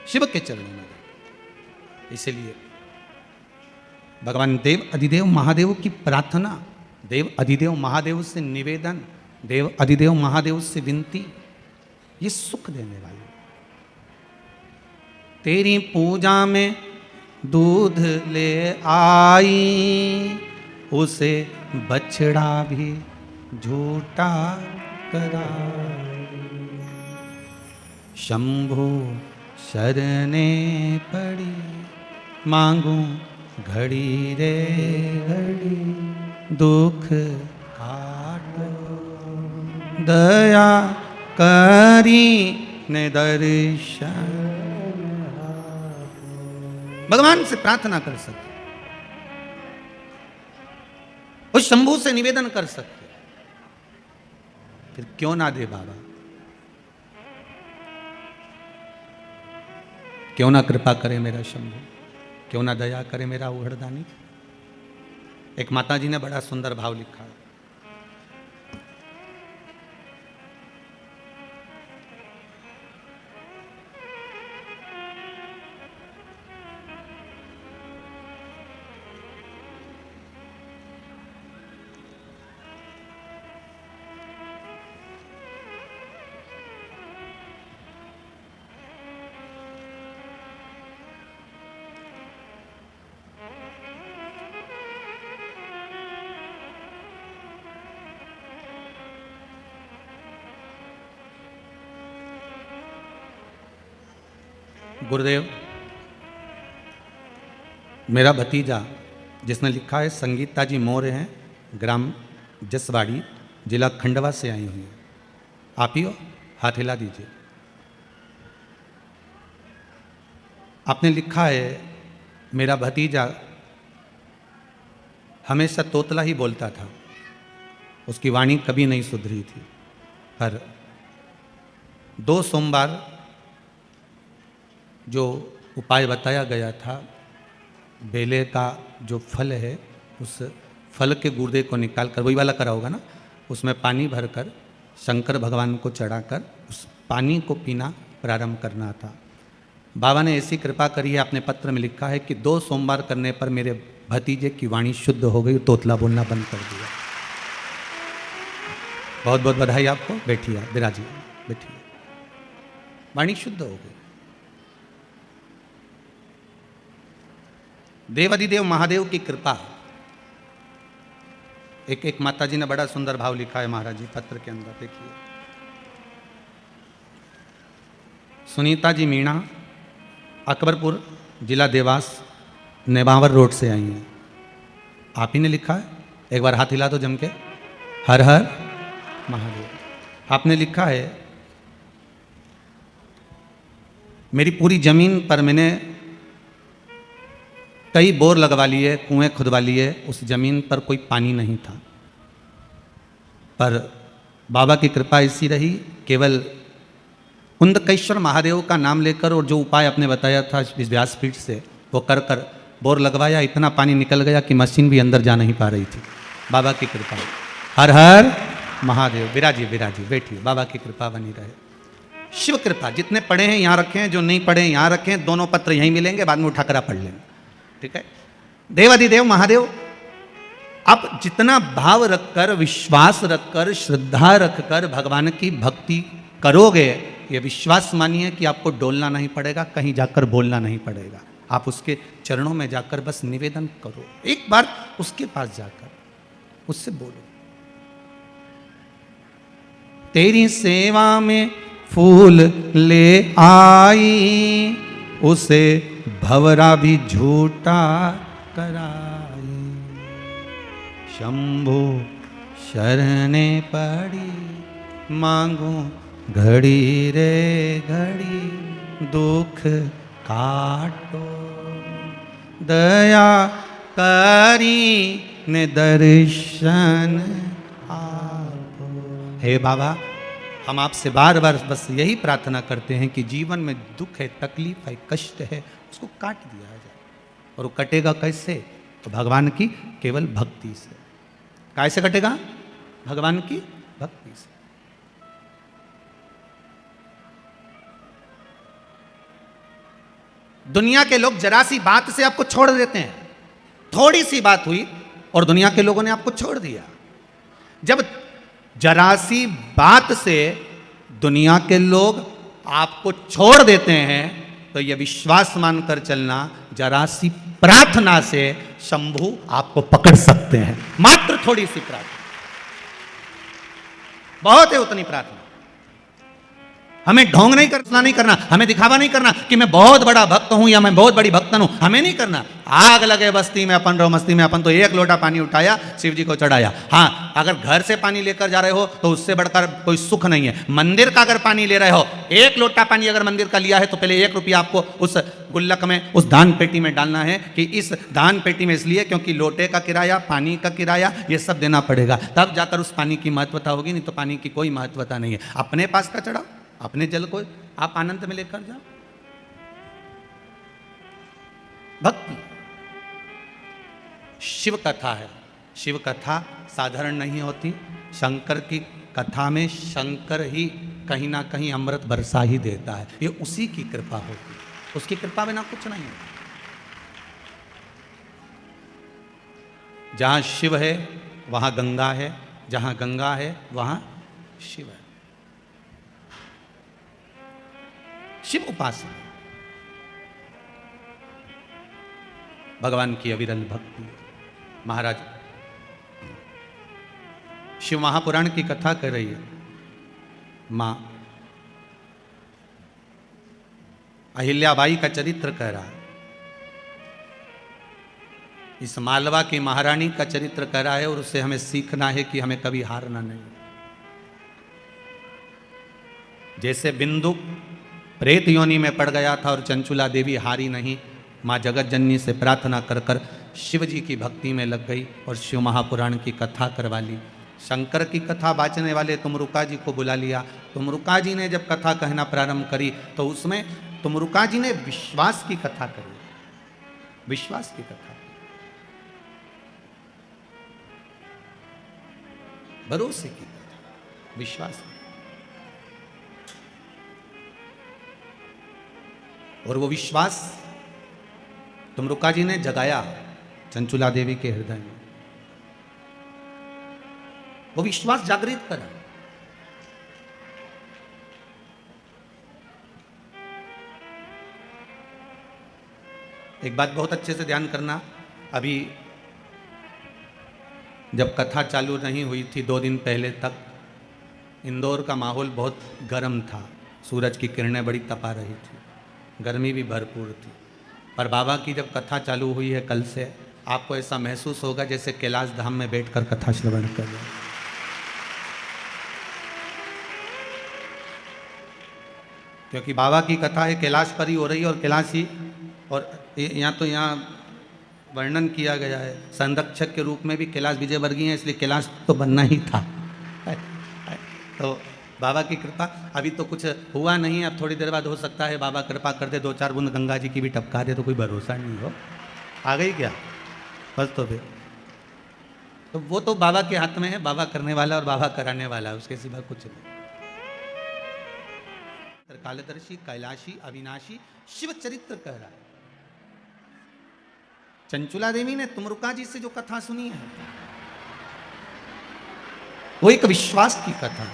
शिव के चरणों में गए। इसलिए भगवान देव अधिदेव महादेव की प्रार्थना, देव अधिदेव महादेव से निवेदन, देव अधिदेव महादेव से विनती, ये सुख देने वाले। तेरी पूजा में दूध ले आई, उसे बछड़ा भी झूठा कराई। शंभु शरणे पड़ी, मांगू घड़ी रे घड़ी, दुख काटो दया करी ने दर्शन। भगवान से प्रार्थना कर सकते, उस शंभू से निवेदन कर सकते, फिर क्यों ना दे बाबा, क्यों ना कृपा करे मेरा शंभू, क्यों ना दया करे मेरा उघड़दानी। एक माता जी ने बड़ा सुंदर भाव लिखा है। गुरुदेव, मेरा भतीजा जिसने लिखा है, संगीता जी मौर्य हैं, ग्राम जसवाड़ी, जिला खंडवा से आई हुई है। आप ही हो, हाथ हिला दीजिए। आपने लिखा है, मेरा भतीजा हमेशा तोतला ही बोलता था, उसकी वाणी कभी नहीं सुधरी थी, पर 2 सोमवार जो उपाय बताया गया था, बेले का जो फल है, उस फल के गुर्दे को निकालकर, वही वाला करा होगा ना, उसमें पानी भरकर शंकर भगवान को चढ़ाकर उस पानी को पीना प्रारंभ करना था। बाबा ने ऐसी कृपा करी है, आपने पत्र में लिखा है कि 2 सोमवार करने पर मेरे भतीजे की वाणी शुद्ध हो गई, तोतला बोलना बंद कर दिया। बहुत बहुत बधाई आपको। बैठिए, विराजिए, बैठिए। वाणी शुद्ध हो गई। देवाधिदेव महादेव की कृपा। एक माता जी ने बड़ा सुंदर भाव लिखा है महाराज जी पत्र के अंदर, देखिए। सुनीता जी मीणा, अकबरपुर, जिला देवास, नेवावर रोड से आई हैं। आप ही ने लिखा है, एक बार हाथ हिला दो जम के, हर हर महादेव। आपने लिखा है, मेरी पूरी जमीन पर मैंने कई बोर लगवा लिए, कुएं खुदवा लिए, उस जमीन पर कोई पानी नहीं था, पर बाबा की कृपा ऐसी रही, केवल कुंदकेश्वर महादेव का नाम लेकर और जो उपाय आपने बताया था इस व्यासपीठ से, वो कर कर बोर लगवाया, इतना पानी निकल गया कि मशीन भी अंदर जा नहीं पा रही थी। बाबा की कृपा। हर हर महादेव। विराजी विराजी, बैठिए, बाबा की कृपा बनी रहे। शिव कृपा। जितने पढ़े हैं यहाँ रखें, जो नहीं पढ़े हैं यहाँ रखें, दोनों पत्र यहीं मिलेंगे, बाद में उठाकर आप पढ़ लेंगे, ठीक है। देवाधिदेव महादेव, आप जितना भाव रखकर, विश्वास रखकर, श्रद्धा रखकर भगवान की भक्ति करोगे, ये विश्वास मानिए कि आपको डोलना नहीं पड़ेगा, कहीं जाकर बोलना नहीं पड़ेगा। आप उसके चरणों में जाकर बस निवेदन करो, एक बार उसके पास जाकर उससे बोलो, तेरी सेवा में फूल ले आई, उसे भवरा भी झूठा कराई। शंभु शरणे पड़ी, मांगू घड़ी रे घड़ी, दुख काटो दया करी ने दर्शन आपो। हे बाबा, हम आपसे बार बार बस यही प्रार्थना करते हैं कि जीवन में दुख है, तकलीफ है, कष्ट है, उसको काट दिया जाए। और वो कटेगा कैसे? तो भगवान की केवल भक्ति से। कैसे कटेगा? भगवान की भक्ति से। दुनिया के लोग जरा सी बात से आपको छोड़ देते हैं। थोड़ी सी बात हुई और दुनिया के लोगों ने आपको छोड़ दिया। जब जरा सी बात से दुनिया के लोग आपको छोड़ देते हैं तो यह विश्वास मानकर चलना, जरा सी प्रार्थना से शंभू आपको पकड़ सकते हैं। मात्र थोड़ी सी प्रार्थना, बहुत है उतनी प्रार्थना। हमें ढोंग नहीं करना, हमें दिखावा नहीं करना कि मैं बहुत बड़ा भक्त हूं या मैं बहुत बड़ी भक्तन हूं, हमें नहीं करना। आग लगे बस्ती में अपन रहो मस्ती में अपन, तो एक लोटा पानी उठाया शिव जी को चढ़ाया। हाँ, अगर घर से पानी लेकर जा रहे हो तो उससे बढ़कर कोई सुख नहीं है। मंदिर का अगर पानी ले रहे हो, एक लोटा पानी अगर मंदिर का लिया है तो पहले 1 रुपया आपको उस गुल्लक में, उस दान पेटी में डालना है कि इस दान पेटी में इसलिए क्योंकि लोटे का किराया, पानी का किराया, ये सब देना पड़ेगा, तब जाकर उस पानी की महत्वता होगी, नहीं तो पानी की कोई महत्वता नहीं है। अपने पास का चढ़ाओ, अपने जल को आप आनंद में लेकर जाओ। भक्ति शिव कथा है। शिव कथा साधारण नहीं होती। शंकर की कथा में शंकर ही कहीं ना कहीं अमृत बरसा ही देता है। ये उसी की कृपा होती है, उसकी कृपा बिना कुछ नहीं है। जहां शिव है वहां गंगा है, जहां गंगा है वहां शिव है। शिव उपासना, भगवान की अविरल भक्ति। महाराज शिव महापुराण की कथा कर रही है। मां अहिल्याबाई का चरित्र कह रहा है, इस मालवा की महारानी का चरित्र कह रहा है, और उससे हमें सीखना है कि हमें कभी हारना नहीं। जैसे बिंदु प्रेत योनि में पड़ गया था और चंचुला देवी हारी नहीं, माँ जगत जननी से प्रार्थना कर कर शिव जी की भक्ति में लग गई और शिव महापुराण की कथा करवा ली। शंकर की कथा बाँचने वाले तुमरुका जी को बुला लिया। तुमरुका जी ने जब कथा कहना प्रारंभ करी तो उसमें तुमरुका जी ने विश्वास की कथा करी, विश्वास की कथा, भरोसे की कथा, विश्वास की। और वो विश्वास तुमरुका जी ने जगाया चंचुला देवी के हृदय में, वो विश्वास जागृत करा। एक बात बहुत अच्छे से ध्यान करना, अभी जब कथा चालू नहीं हुई थी 2 दिन पहले तक इंदौर का माहौल बहुत गर्म था, सूरज की किरणें बड़ी तपा रही थी, गर्मी भी भरपूर थी। पर बाबा की जब कथा चालू हुई है कल से, आपको ऐसा महसूस होगा जैसे कैलाश धाम में बैठकर कथा श्रवण कर रहे हैं। क्योंकि बाबा की कथा है कैलाश पर ही हो रही है, और कैलाश ही, और यहाँ तो यहाँ वर्णन किया गया है संरक्षक के रूप में भी कैलाश विजयवर्गीय है, इसलिए कैलाश तो बनना ही था। तो बाबा की कृपा, अभी तो कुछ हुआ नहीं, अब थोड़ी देर बाद हो सकता है बाबा कृपा कर दे, 2-4 बूंद गंगा जी की भी टपका दे, तो कोई भरोसा नहीं हो। आ गई क्या बस, तो फिर तो वो तो बाबा के हाथ में है, बाबा करने वाला और बाबा कराने वाला, उसके सिवा कुछ नहीं। कालदर्शी, कैलाशी, अविनाशी शिव चरित्र कह रहा है। चंचुला देवी ने तुमरुका जी से जो कथा सुनी है वो एक विश्वास की कथा।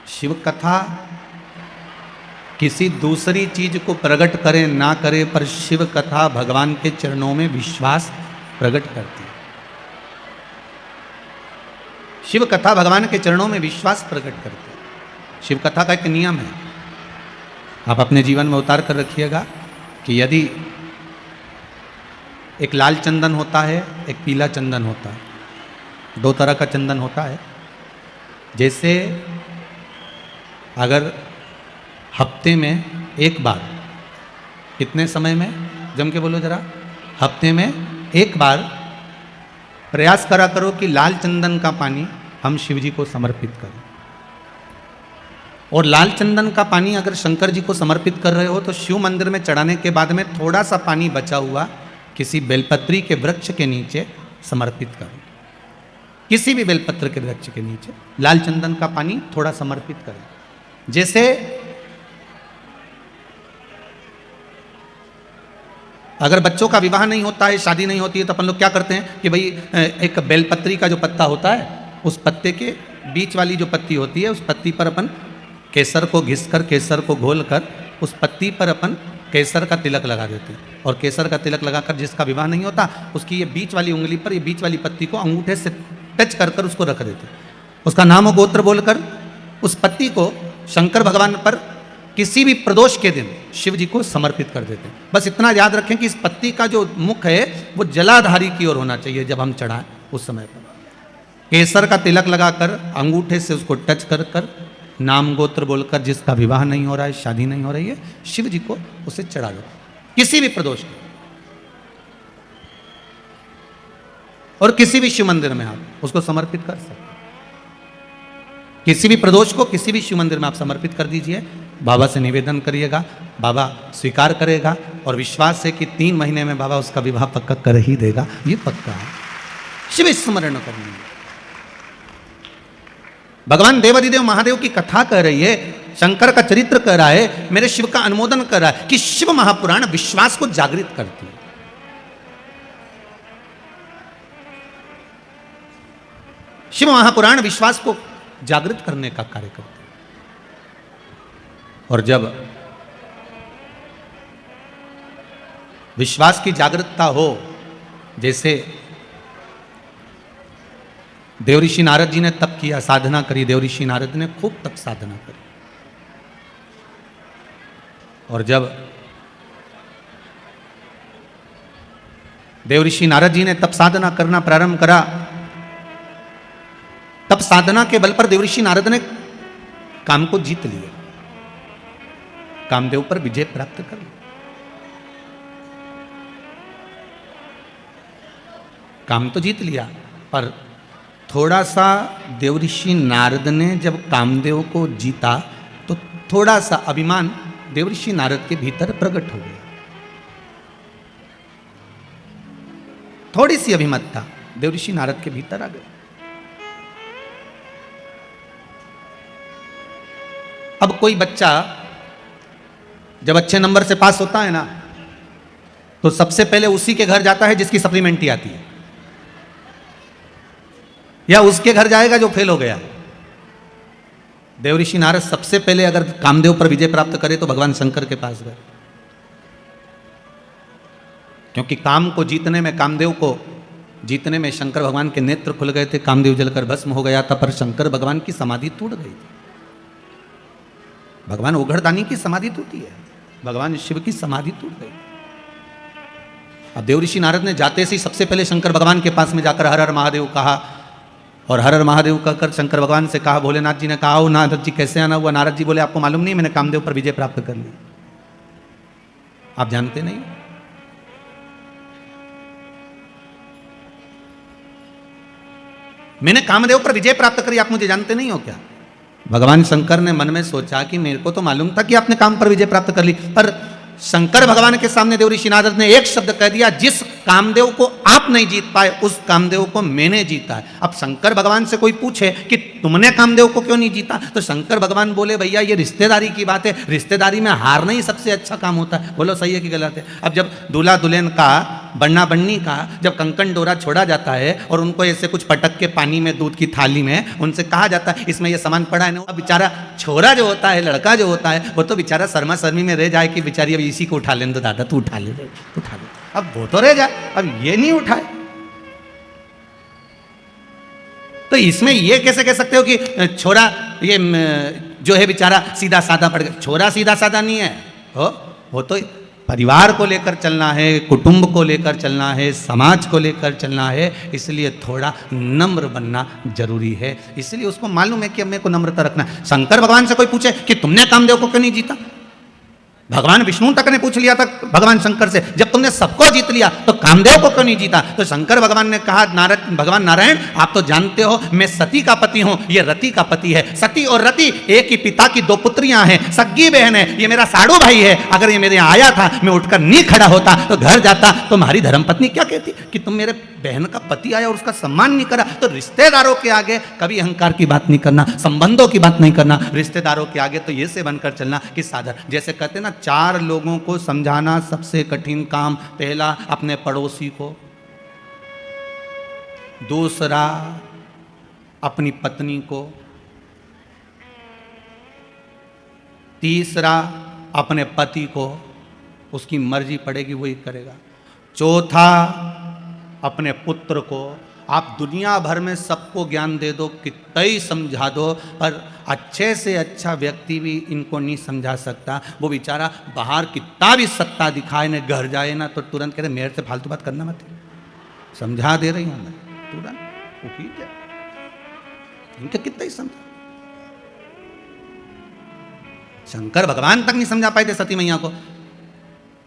शिव कथा किसी दूसरी चीज को प्रकट करे ना करे, पर शिव कथा भगवान के चरणों में विश्वास प्रकट करती है। शिव कथा भगवान के चरणों में विश्वास प्रकट करती है। शिव कथा का एक नियम है, आप अपने जीवन में उतार कर रखिएगा कि यदि एक लाल चंदन होता है, एक पीला चंदन होता है, 2 तरह का चंदन होता है। जैसे अगर हफ्ते में एक बार, कितने समय में, जम के बोलो जरा, हफ्ते में एक बार प्रयास करा करो कि लाल चंदन का पानी हम शिव जी को समर्पित करें। और लाल चंदन का पानी अगर शंकर जी को समर्पित कर रहे हो तो शिव मंदिर में चढ़ाने के बाद में थोड़ा सा पानी बचा हुआ किसी बेलपत्री के वृक्ष के नीचे समर्पित करो। किसी भी बेलपत्र के वृक्ष के नीचे लाल चंदन का पानी थोड़ा समर्पित करें। जैसे अगर बच्चों का विवाह नहीं होता है, शादी नहीं होती है, तो अपन लोग क्या करते हैं कि भाई एक बेलपत्री का जो पत्ता होता है, उस पत्ते के बीच वाली जो पत्ती होती है, उस पत्ती पर अपन केसर को घिस कर, केसर को घोल कर, उस पत्ती पर अपन केसर का तिलक लगा देते हैं। और केसर का तिलक लगाकर जिसका विवाह नहीं होता, उसकी ये बीच वाली उंगली पर, ये बीच वाली पत्ती को अंगूठे से टच कर कर उसको रख देते हैं। उसका नाम और गोत्र बोलकर उस पत्ती को शंकर भगवान पर किसी भी प्रदोष के दिन शिव जी को समर्पित कर देते हैं। बस इतना याद रखें कि इस पत्ती का जो मुख है वो जलाधारी की ओर होना चाहिए जब हम चढ़ाएं उस समय पर। केसर का तिलक लगाकर अंगूठे से उसको टच कर कर नाम गोत्र बोलकर, जिसका विवाह नहीं हो रहा है, शादी नहीं हो रही है, शिव जी को उसे चढ़ा दो किसी भी प्रदोष के। और किसी भी शिव मंदिर में आप उसको समर्पित कर सकते हैं। किसी भी प्रदोष को किसी भी शिव मंदिर में आप समर्पित कर दीजिए, बाबा से निवेदन करिएगा, बाबा स्वीकार करेगा और विश्वास है कि 3 महीने में बाबा उसका विवाह पक्का कर ही देगा। ये पक्का है। शिव स्मरण करनी है। भगवान देवाधिदेव महादेव की कथा कह रही है, शंकर का चरित्र कह रहा है, मेरे शिव का अनुमोदन कर रहा है कि शिव महापुराण विश्वास को जागृत करती है। शिव महापुराण विश्वास को जागृत करने का कार्य करते हैं। और जब विश्वास की जागृतता हो, जैसे देवऋषि नारद जी ने तप किया, साधना करी, देवऋषि नारद ने खूब तप साधना करी। और जब देवऋषि नारद जी ने तप साधना करना प्रारंभ करा, तप साधना के बल पर देवऋषि नारद ने काम को जीत लिया, कामदेव पर विजय प्राप्त कर लिया। काम तो जीत लिया, पर थोड़ा सा देवऋषि नारद ने जब कामदेव को जीता तो थोड़ा सा अभिमान देवऋषि नारद के भीतर प्रकट हो गया। थोड़ी सी अभिमतता देवऋषि नारद के भीतर आ गई। अब कोई बच्चा जब अच्छे नंबर से पास होता है ना, तो सबसे पहले उसी के घर जाता है जिसकी सप्लीमेंट्री आती है, या उसके घर जाएगा जो फेल हो गया। देवऋषि नारद सबसे पहले अगर कामदेव पर विजय प्राप्त करे तो भगवान शंकर के पास गए, क्योंकि काम को जीतने में, कामदेव को जीतने में शंकर भगवान के नेत्र खुल गए थे, कामदेव जलकर भस्म हो गया था, पर शंकर भगवान की समाधि टूट गई थी। भगवान उघड़दानी की समाधि टूटी है, भगवान शिव की समाधि टूट गई। अब देवऋषि नारद ने जाते से सबसे पहले शंकर भगवान के पास में जाकर हर हर महादेव कहा, और हर हर महादेव कहकर शंकर भगवान से कहा। भोलेनाथ जी ने कहा, ओ नारद जी कैसे आना हुआ? नारद जी बोले, आपको मालूम नहीं, मैंने कामदेव पर विजय प्राप्त कर ली। आप जानते नहीं? मैंने कामदेव पर विजय प्राप्त करी, आप मुझे जानते नहीं हो क्या? भगवान शंकर ने मन में सोचा कि मेरे को तो मालूम था कि आपने काम पर विजय प्राप्त कर ली, पर शंकर भगवान के सामने देवऋषि नारद ने एक शब्द कह दिया, जिस कामदेव को आप नहीं जीत पाए उस कामदेव को मैंने जीता है। अब शंकर भगवान से कोई पूछे कि तुमने कामदेव को क्यों नहीं जीता, तो शंकर भगवान बोले, भैया ये रिश्तेदारी की बात है, रिश्तेदारी में हारना ही सबसे अच्छा काम होता है। बोलो सही है कि गलत है? अब जब दूल्हा दुल्हन का, बन्ना बन्नी का जब कंकन डोरा छोड़ा जाता है और उनको ऐसे कुछ पटक के पानी में, दूध की थाली में उनसे कहा जाता है इसमें ये सामान पड़ा है ना, अब बेचारा छोरा जो होता है, लड़का जो होता है, वो तो बेचारा शर्मा शर्मी में रह जाए कि बेचारी अब इसी को उठा लेने दो, दादा तू उठा ले, उठा ले। अब वो तो रह जाए, अब ये नहीं उठाए। तो इसमें ये कैसे कह सकते हो कि छोरा ये जो है बेचारा सीधा साधा पड़ गया? छोरा सीधा साधा नहीं है, वो तो परिवार को लेकर चलना है, कुटुंब को लेकर चलना है, समाज को लेकर चलना है, इसलिए थोड़ा नम्र बनना जरूरी है। इसलिए उसको मालूम है कि अब मेरे को नम्रता रखना है। शंकर भगवान से कोई पूछे कि तुमने कामदेव को क्यों नहीं जीता, भगवान विष्णु तक ने पूछ लिया था भगवान शंकर से, जब तुमने सबको जीत लिया तो कामदेव को क्यों नहीं जीता? तो शंकर भगवान ने कहा, भगवान नारायण आप तो जानते हो मैं सती का पति हूं, ये रति का पति है। सती और रति एक ही पिता की दो पुत्रियां हैं, सग्गी बहन है, ये मेरा साड़ू भाई है। अगर ये मेरे यहाँ आया था, मैं उठकर नहीं खड़ा होता तो घर जाता, तो तुम्हारी धर्मपत्नी क्या कहती कि तुम मेरे बहन का पति आया और उसका सम्मान नहीं करा, तो रिश्तेदारों के आगे कभी अहंकार की बात नहीं करना, संबंधों की बात नहीं करना, रिश्तेदारों के आगे तो ये से बनकर चलना कि साधारण, जैसे कहते ना 4 लोगों को समझाना सबसे कठिन काम, पहला अपने पड़ोसी को, दूसरा अपनी पत्नी को, तीसरा अपने पति को, उसकी मर्जी पड़ेगी वही करेगा, चौथा अपने पुत्र को। आप दुनिया भर में सबको ज्ञान दे दो, कितना ही समझा दो, पर अच्छे से अच्छा व्यक्ति भी इनको नहीं समझा सकता। वो बेचारा बाहर कितना भी सत्ता दिखाए ना, घर जाए ना तो तुरंत कहते मेरे से फालतू बात करना मत, समझा दे रही हूं मैं, तुरंत इनका कितना ही समझा। शंकर भगवान तक नहीं समझा पाए थे सती मैया को।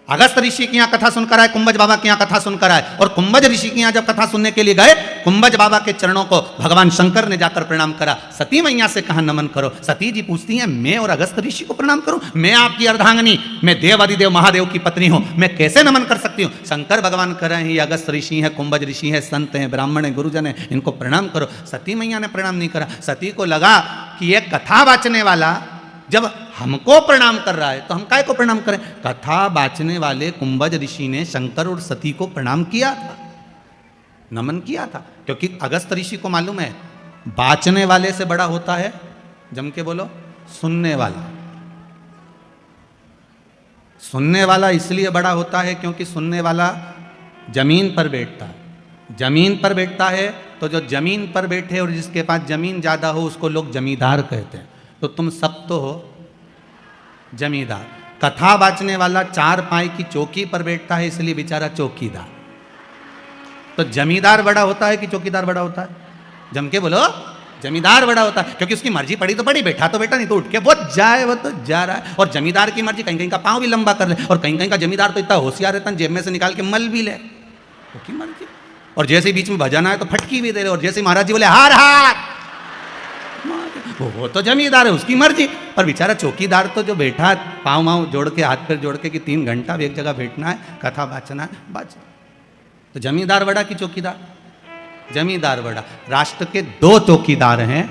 अगस्त ऋषि की यहाँ कथा सुनकर आए, कुंभज बाबा की यहाँ कथा सुनकर आए, और कुंभज ऋषि की यहाँ जब कथा सुनने के लिए गए, कुंभज बाबा के चरणों को भगवान शंकर ने जाकर प्रणाम करा। सती मैया से कहा नमन करो। सती जी पूछती हैं मैं और अगस्त ऋषि को प्रणाम करूं? मैं आपकी अर्धांगिनी, मैं देवादिदेव महादेव की पत्नी हूं, मैं कैसे नमन कर सकती हूं? शंकर भगवान कह रहे हैं ये अगस्त ऋषि है, कुंभज ऋषि है, संत हैं, ब्राह्मण है, गुरुजन है, इनको प्रणाम करो। सती मैया ने प्रणाम नहीं करा। सती को लगा कि ये कथा वाचने वाला जब हमको प्रणाम कर रहा है तो हम काय को प्रणाम करें। कथा बाचने वाले कुंभज ऋषि ने शंकर और सती को प्रणाम किया था, नमन किया था, क्योंकि अगस्त ऋषि को मालूम है बाचने वाले से बड़ा होता है, जम के बोलो, सुनने वाला। सुनने वाला इसलिए बड़ा होता है क्योंकि सुनने वाला जमीन पर बैठता है। जमीन पर बैठता है तो जो जमीन पर बैठे और जिसके पास जमीन ज्यादा हो उसको लोग जमींदार कहते हैं। तो तुम सब तो हो जमींदार। कथा बाचने वाला 4 पाई की चौकी पर बैठता है इसलिए बेचारा चौकीदार। तो जमींदार बड़ा होता है कि चौकीदार बड़ा होता है? जम के बोलो, जमींदार बड़ा होता है, क्योंकि उसकी मर्जी पड़ी तो पड़ी, बैठा तो बैठा, नहीं तो उठ के वो जाए, वो तो जा रहा है। और जमींदार की मर्जी कहीं कहीं का पांव भी लंबा कर ले, और कहीं कहीं का जमींदार तो इतना होशियार रहता है जेब में से निकाल के मल भी ले, उसकी मर्जी। और जैसे बीच में भजन आए तो फटकी भी दे ले, और जैसे महाराज जी बोले हार हार, वो तो जमींदार है, उसकी मर्जी। पर बेचारा चौकीदार तो जो बैठा पाँव माँव जोड़ के, हाथ पैर जोड़ के कि 3 घंटा एक जगह बैठना है, कथा बाचना है, बाच। तो जमींदार बड़ा कि चौकीदार? जमींदार बड़ा। राष्ट्र के 2 चौकीदार हैं,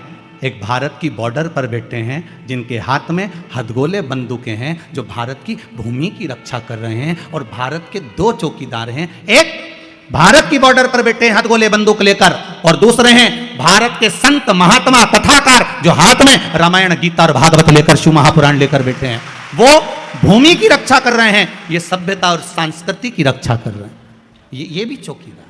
एक भारत की बॉर्डर पर बैठे हैं जिनके हाथ में हथगोले बंदूकें हैं, जो भारत की भूमि की रक्षा कर रहे हैं। और भारत के 2 चौकीदार हैं, एक भारत की बॉर्डर पर बैठे हैं हथगोले बंदूक लेकर, और दूसरे हैं भारत के संत महात्मा कथाकार जो हाथ में रामायण गीता और भागवत लेकर, शिव महापुराण लेकर बैठे हैं। वो भूमि की रक्षा कर रहे हैं, ये सभ्यता और संस्कृति की रक्षा कर रहे हैं। ये भी चौकीदार।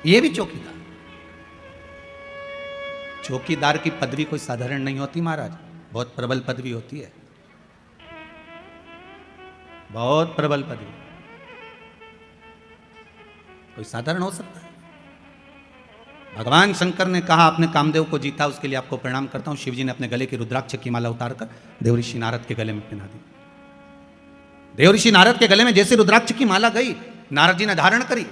ये भी चौकीदार। चौकीदार की पदवी कोई साधारण नहीं होती महाराज, बहुत प्रबल पदवी होती है, बहुत प्रबल पदवी। कोई साधारण हो सकता है? भगवान शंकर ने कहा अपने कामदेव को जीता, उसके लिए आपको प्रणाम करता हूं। शिवजी ने अपने गले की रुद्राक्ष की माला उतारकर देवऋषि नारद के गले में पहना दी। देवऋषि नारद के गले में जैसे रुद्राक्ष की माला गई, नारद जी ने धारण करी,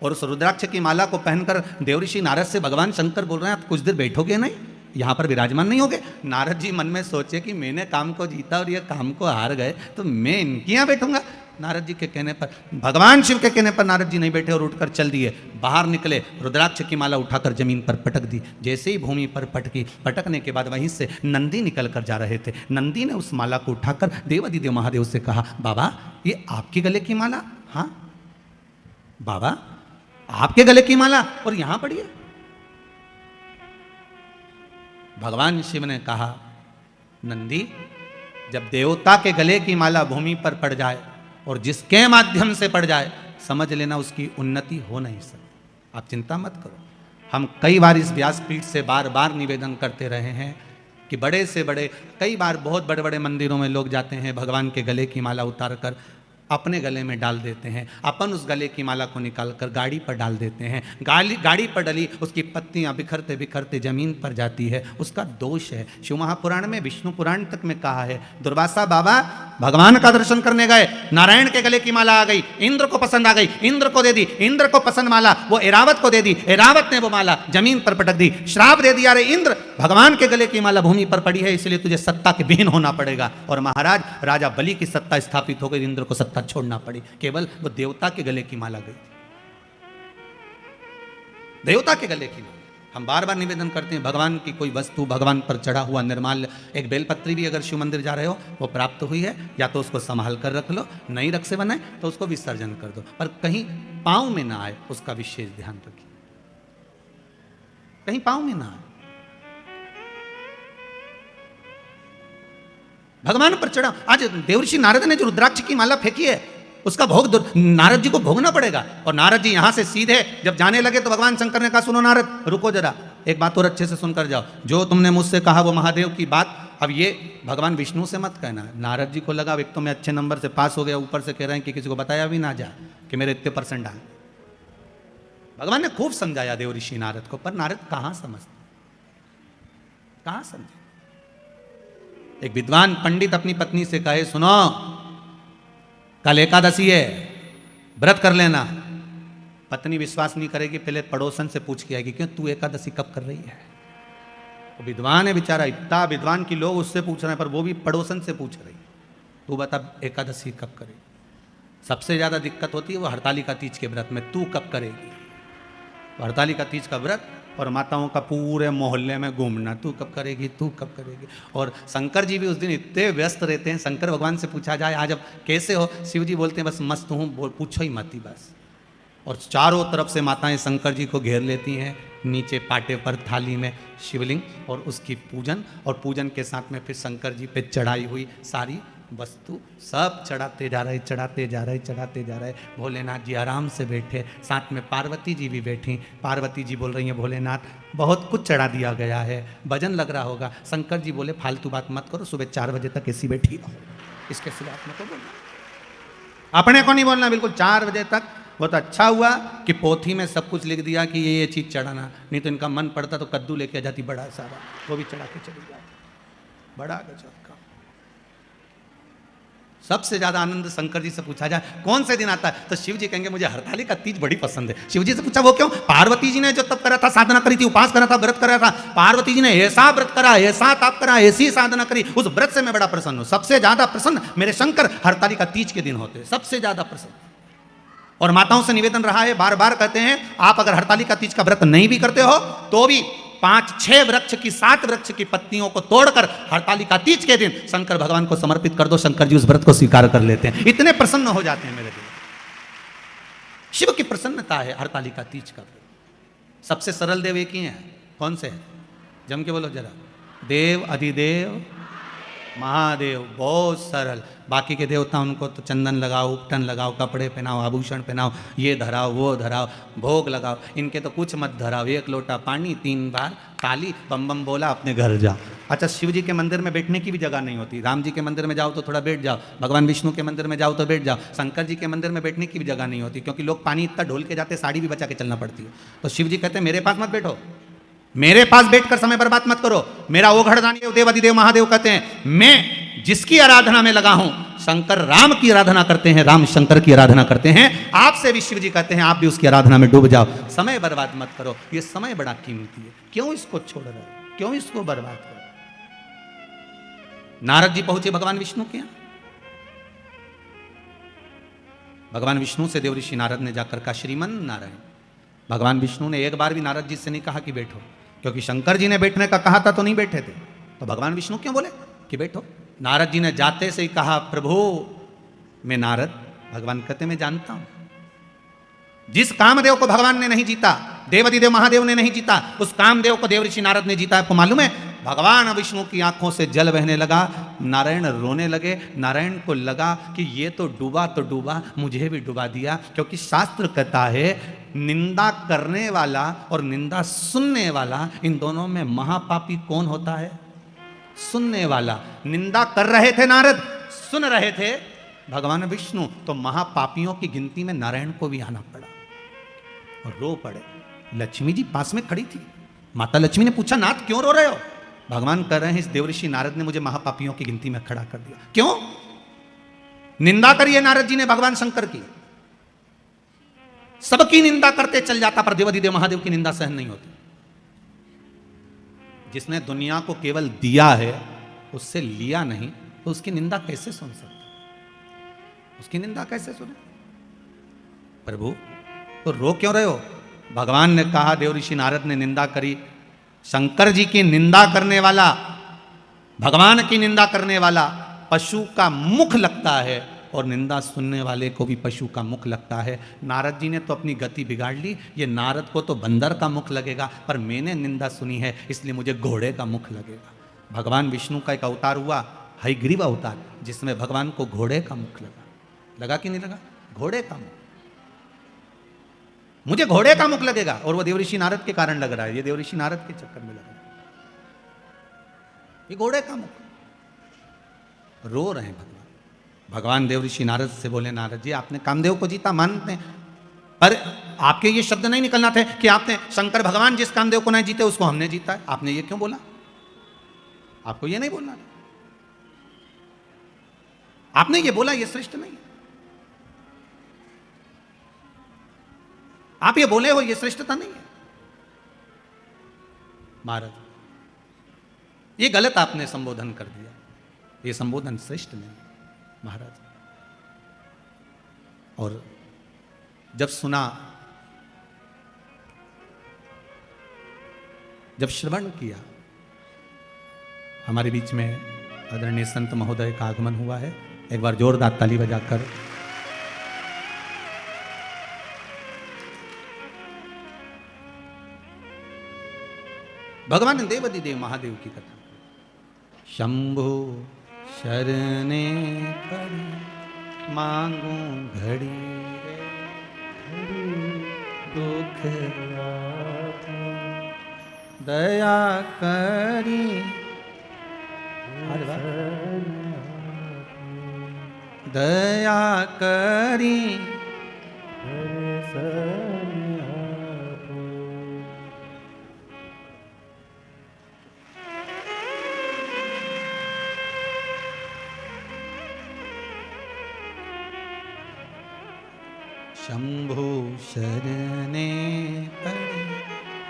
और उस रुद्राक्ष की माला को पहनकर देवऋषि नारद से भगवान शंकर बोल रहे हैं आप कुछ देर बैठोगे नहीं, यहाँ पर विराजमान नहीं होगे? नारद जी मन में सोचे कि मैंने काम को जीता और ये काम को हार गए, तो मैं इनके यहाँ बैठूंगा। नारद जी के कहने पर, भगवान शिव के कहने पर नारद जी नहीं बैठे और उठकर चल दिए। बाहर निकले, रुद्राक्ष की माला उठाकर जमीन पर पटक दी। जैसे ही भूमि पर पटकी, पटकने के बाद वहीं से नंदी निकल कर जा रहे थे। नंदी ने उस माला को उठाकर देवादिदेव महादेव से कहा, बाबा ये आपके गले की माला? हाँ बाबा आपके गले की माला, और यहां पड़ी है। भगवान शिव ने कहा, नंदी जब देवता के गले की माला भूमि पर पड़ जाए और जिसके माध्यम से पड़ जाए, समझ लेना उसकी उन्नति हो नहीं सकती। आप चिंता मत करो। हम कई बार इस व्यासपीठ से बार बार निवेदन करते रहे हैं कि बड़े से बड़े, कई बार बहुत बड़े बड़े मंदिरों में लोग जाते हैं, भगवान के गले की माला उतार कर अपने गले में डाल देते हैं, अपन उस गले की माला को निकालकर गाड़ी पर डाल देते हैं, गाड़ी पर डली उसकी पत्तियां बिखरते बिखरते जमीन पर जाती है, उसका दोष है। शिव महापुराण में, विष्णु पुराण तक में कहा है, दुर्वासा बाबा भगवान का दर्शन करने गए, नारायण के गले की माला आ गई, इंद्र को पसंद आ गई, इंद्र को दे दी, इंद्र को पसंद माला वो एरावत को दे दी, एरावत ने वो माला जमीन पर पटक दी, श्राप दे दिया, अरे इंद्र भगवान के गले की माला भूमि पर पड़ी है, इसलिए तुझे सत्ता के विहीन होना पड़ेगा। और महाराज राजा बलि की सत्ता स्थापित हो गई, इंद्र को सत्ता छोड़ना पड़ी, केवल वो देवता के गले की माला गई, देवता के गले की माला। हम बार बार निवेदन करते हैं, भगवान की कोई वस्तु, भगवान पर चढ़ा हुआ निर्माल्य, एक बेलपत्री भी अगर शिव मंदिर जा रहे हो वो प्राप्त हुई है, या तो उसको संभाल कर रख लो, नहीं रख से बनाए तो उसको विसर्जन कर दो, पर कहीं पांव में ना आए उसका विशेष ध्यान रखिए, कहीं पांव में ना आए। भगवान पर चढ़ा, आज देवर्षि नारद ने जो रुद्राक्ष की माला फेंकी है उसका भोग नारद जी को भोगना पड़ेगा। और नारद जी यहां से सीधे जब जाने लगे तो भगवान शंकर ने कहा, सुनो नारद, रुको जरा, एक बात और अच्छे से सुनकर जाओ, जो तुमने मुझसे कहा वो महादेव की बात अब ये भगवान विष्णु से मत कहना। नारद जी को लगा एक तो मैं अच्छे नंबर से पास हो गया, ऊपर से कह रहे हैं कि किसी को बताया भी ना जा कि मेरे इतने % आए। भगवान ने खूब समझाया देवऋषि नारद को, पर नारद कहां समझते, कहां समझे। एक विद्वान पंडित अपनी पत्नी से कहे, सुनो कल एकादशी है, व्रत कर लेना। पत्नी विश्वास नहीं करेगी, पहले पड़ोसन से पूछ के आएगी, क्यों तू एकादशी कब कर रही है। वो विद्वान है बेचारा, इतना विद्वान की लोग उससे पूछ रहे हैं, पर वो भी पड़ोसन से पूछ रही, तू बता एकादशी कब करेगी। सबसे ज्यादा दिक्कत होती है वो हरतालिका तीज के व्रत में, तू कब करेगी। हरतालिका तीज का व्रत और माताओं का पूरे मोहल्ले में घूमना, तू कब करेगी, तू कब करेगी। और शंकर जी भी उस दिन इतने व्यस्त रहते हैं, शंकर भगवान से पूछा जाए आज अब कैसे हो, शिव जी बोलते हैं बस मस्त हूँ, पूछो ही मत ही बस। और चारों तरफ से माताएं शंकर जी को घेर लेती हैं, नीचे पाटे पर थाली में शिवलिंग और उसकी पूजन, और पूजन के साथ में फिर शंकर जी पे चढ़ाई हुई सारी वस्तु सब चढ़ाते जा रहे, चढ़ाते जा रहे, चढ़ाते जा रहे। भोलेनाथ जी आराम से बैठे, साथ में पार्वती जी भी बैठी। पार्वती जी बोल रही हैं, भोलेनाथ बहुत कुछ चढ़ा दिया गया है, भजन लग रहा होगा। शंकर जी बोले फालतू बात मत करो, सुबह 4 बजे तक ऐसी बैठी रहो, इसके सिवा मत बोलना, अपने को नहीं बोलना, बिल्कुल 4 बजे तक। बहुत अच्छा हुआ कि पोथी में सब कुछ लिख दिया कि ये चीज़ चढ़ाना, नहीं तो इनका मन पड़ता तो कद्दू लेके आ जाती बड़ा सारा, वो भी चढ़ा के चली जाती। बड़ा गजब का। सबसे ज्यादा आनंद शंकर जी से पूछा जाए कौन से दिन आता है, तो शिव जी कहेंगे मुझे हरतालिका तीज बड़ी पसंद है। शिव जी से पूछा वो क्यों, पार्वती जी ने जो तप करा था, साधना करी थी, उपास करा था, व्रत करा था, पार्वती जी ने ऐसा व्रत करा, ऐसा तप करा, ऐसी साधना करी, उस व्रत से मैं बड़ा प्रसन्न हूं। सबसे ज्यादा प्रसन्न मेरे शंकर हरतालिका तीज के दिन होते हैं, सबसे ज्यादा प्रसन्न। और माताओं से निवेदन रहा है, बार बार कहते हैं, आप अगर हरतालिका तीज का व्रत नहीं भी करते हो तो भी 5-6 वृक्ष की 7 वृक्ष की पत्तियों को तोड़कर हरतालिका तीज के दिन शंकर भगवान को समर्पित कर दो, शंकर जी उस व्रत को स्वीकार कर लेते हैं, इतने प्रसन्न हो जाते हैं मेरे दिल। शिव की प्रसन्नता है हरतालिका तीज का। सबसे सरल देव एक ही है, कौन से है, जम के बोलो जरा, देव अधिदेव महादेव, बहुत सरल। बाकी के देवता उनको तो चंदन लगाओ, उपटन लगाओ, कपड़े पहनाओ, आभूषण पहनाओ, ये धराओ वो धराओ, भोग लगाओ, इनके तो कुछ मत धराओ, 1 लोटा पानी 3 बार ताली, बम बम बोला, अपने घर जाओ। अच्छा, शिव जी के मंदिर में बैठने की भी जगह नहीं होती। राम जी के मंदिर में जाओ तो थोड़ा बैठ जाओ, भगवान विष्णु के मंदिर में जाओ तो बैठ जाओ, शंकर जी के मंदिर में बैठने की भी जगह नहीं होती, क्योंकि लोग पानी इतना ढोल के जाते, साड़ी भी बचा के चलना पड़ती है। तो शिव जी कहते हैं मेरे पास मत बैठो, मेरे पास बैठकर समय बर्बाद मत करो, मेरा ओघड़दानी देव अधिदेव महादेव कहते हैं, मैं जिसकी आराधना में लगा हूं, शंकर राम की आराधना करते हैं, राम शंकर की आराधना करते हैं, आपसे भी शिव जी कहते हैं आप भी उसकी आराधना में डूब जाओ, समय बर्बाद मत करो, ये समय बड़ा कीमती है, क्यों इसको छोड़ रहे हो, क्यों इसको बर्बाद करो। नारद जी पहुंचे भगवान विष्णु के यहां, भगवान विष्णु से देवऋषि नारद ने जाकर कहा, श्रीमन नारायण। भगवान विष्णु ने एक बार भी नारद जी से नहीं कहा कि बैठो, क्योंकि शंकर जी ने बैठने का कहा था तो नहीं बैठे थे, तो भगवान विष्णु क्यों बोले कि बैठो। नारद जी ने जाते से ही कहा, प्रभु मैं नारद। भगवान कहते मैं जानता हूं, जिस कामदेव को भगवान ने नहीं जीता, देवाधिदेव महादेव ने नहीं जीता, उस कामदेव को देवऋषि नारद ने जीता। आपको मालूम है, भगवान विष्णु की आंखों से जल बहने लगा, नारायण रोने लगे। नारायण को लगा कि ये तो डूबा, मुझे भी डुबा दिया, क्योंकि शास्त्र कहता है निंदा करने वाला और निंदा सुनने वाला, इन दोनों में महापापी कौन होता है, सुनने वाला। निंदा कर रहे थे नारद, सुन रहे थे भगवान विष्णु, तो महापापियों की गिनती में नारायण को भी आना पड़ा और रो पड़े। लक्ष्मी जी पास में खड़ी थी। माता लक्ष्मी ने पूछा, नाथ क्यों रो रहे हो? भगवान कह रहे हैं, इस देवऋषि नारद ने मुझे महापापियों की गिनती में खड़ा कर दिया। क्यों? निंदा करिए नारद जी ने भगवान शंकर की, सबकी निंदा करते चल जाता, पर देवाधिदेव महादेव की निंदा सहन नहीं होती। जिसने दुनिया को केवल दिया है, उससे लिया नहीं, तो उसकी निंदा कैसे सुन सकते? उसकी निंदा कैसे सुने? प्रभु तो रो क्यों रहे हो? भगवान ने कहा, देवऋषि नारद ने निंदा करी। शंकर जी की निंदा करने वाला, भगवान की निंदा करने वाला पशु का मुख लगता है, और निंदा सुनने वाले को भी पशु का मुख लगता है। नारद जी ने तो अपनी गति बिगाड़ ली। ये नारद को तो बंदर का मुख लगेगा, पर मैंने निंदा सुनी है इसलिए मुझे घोड़े का मुख लगेगा। भगवान विष्णु का एक अवतार हुआ, हयग्रीव अवतार, जिसमें भगवान को घोड़े का मुख लगा कि नहीं लगा? घोड़े का मुख, मुझे घोड़े का मुख लगेगा, और वो देवऋषि नारद के कारण लग रहा है। ये देवऋषि नारद के चक्कर में लग रहा है, ये घोड़े का मुख। रो रहे हैं भगवान। भगवान देवऋषि नारद से बोले, नारद जी आपने कामदेव को जीता मानते हैं, पर आपके ये शब्द नहीं निकलना थे कि आपने शंकर भगवान जिस कामदेव को नहीं जीते उसको हमने जीता है। आपने ये क्यों बोला? आपको ये नहीं बोलना था। आपने ये बोला, ये श्रेष्ठ नहीं। आप ये बोले हो, ये श्रेष्ठता नहीं है महाराज। ये गलत आपने संबोधन कर दिया, ये संबोधन श्रेष्ठ नहीं महाराज। और जब सुना, जब श्रवण किया, हमारे बीच में आदरणीय संत महोदय का आगमन हुआ है। एक बार जोरदार ताली बजाकर भगवान देवाधिदेव महादेव की कथा। शंभु शरणे पड़ी मांगू घड़ी रे, दुख दया करी, दया करी, शंभु शरणे पड़ी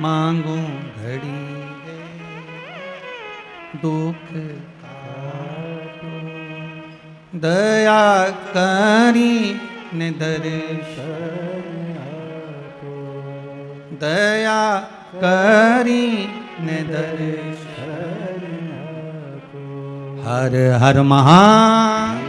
मांगू घड़ी रे, दुख काटो दया करी ने दर्शन आपो, दया करी ने दर्शन आपो। हर हर महान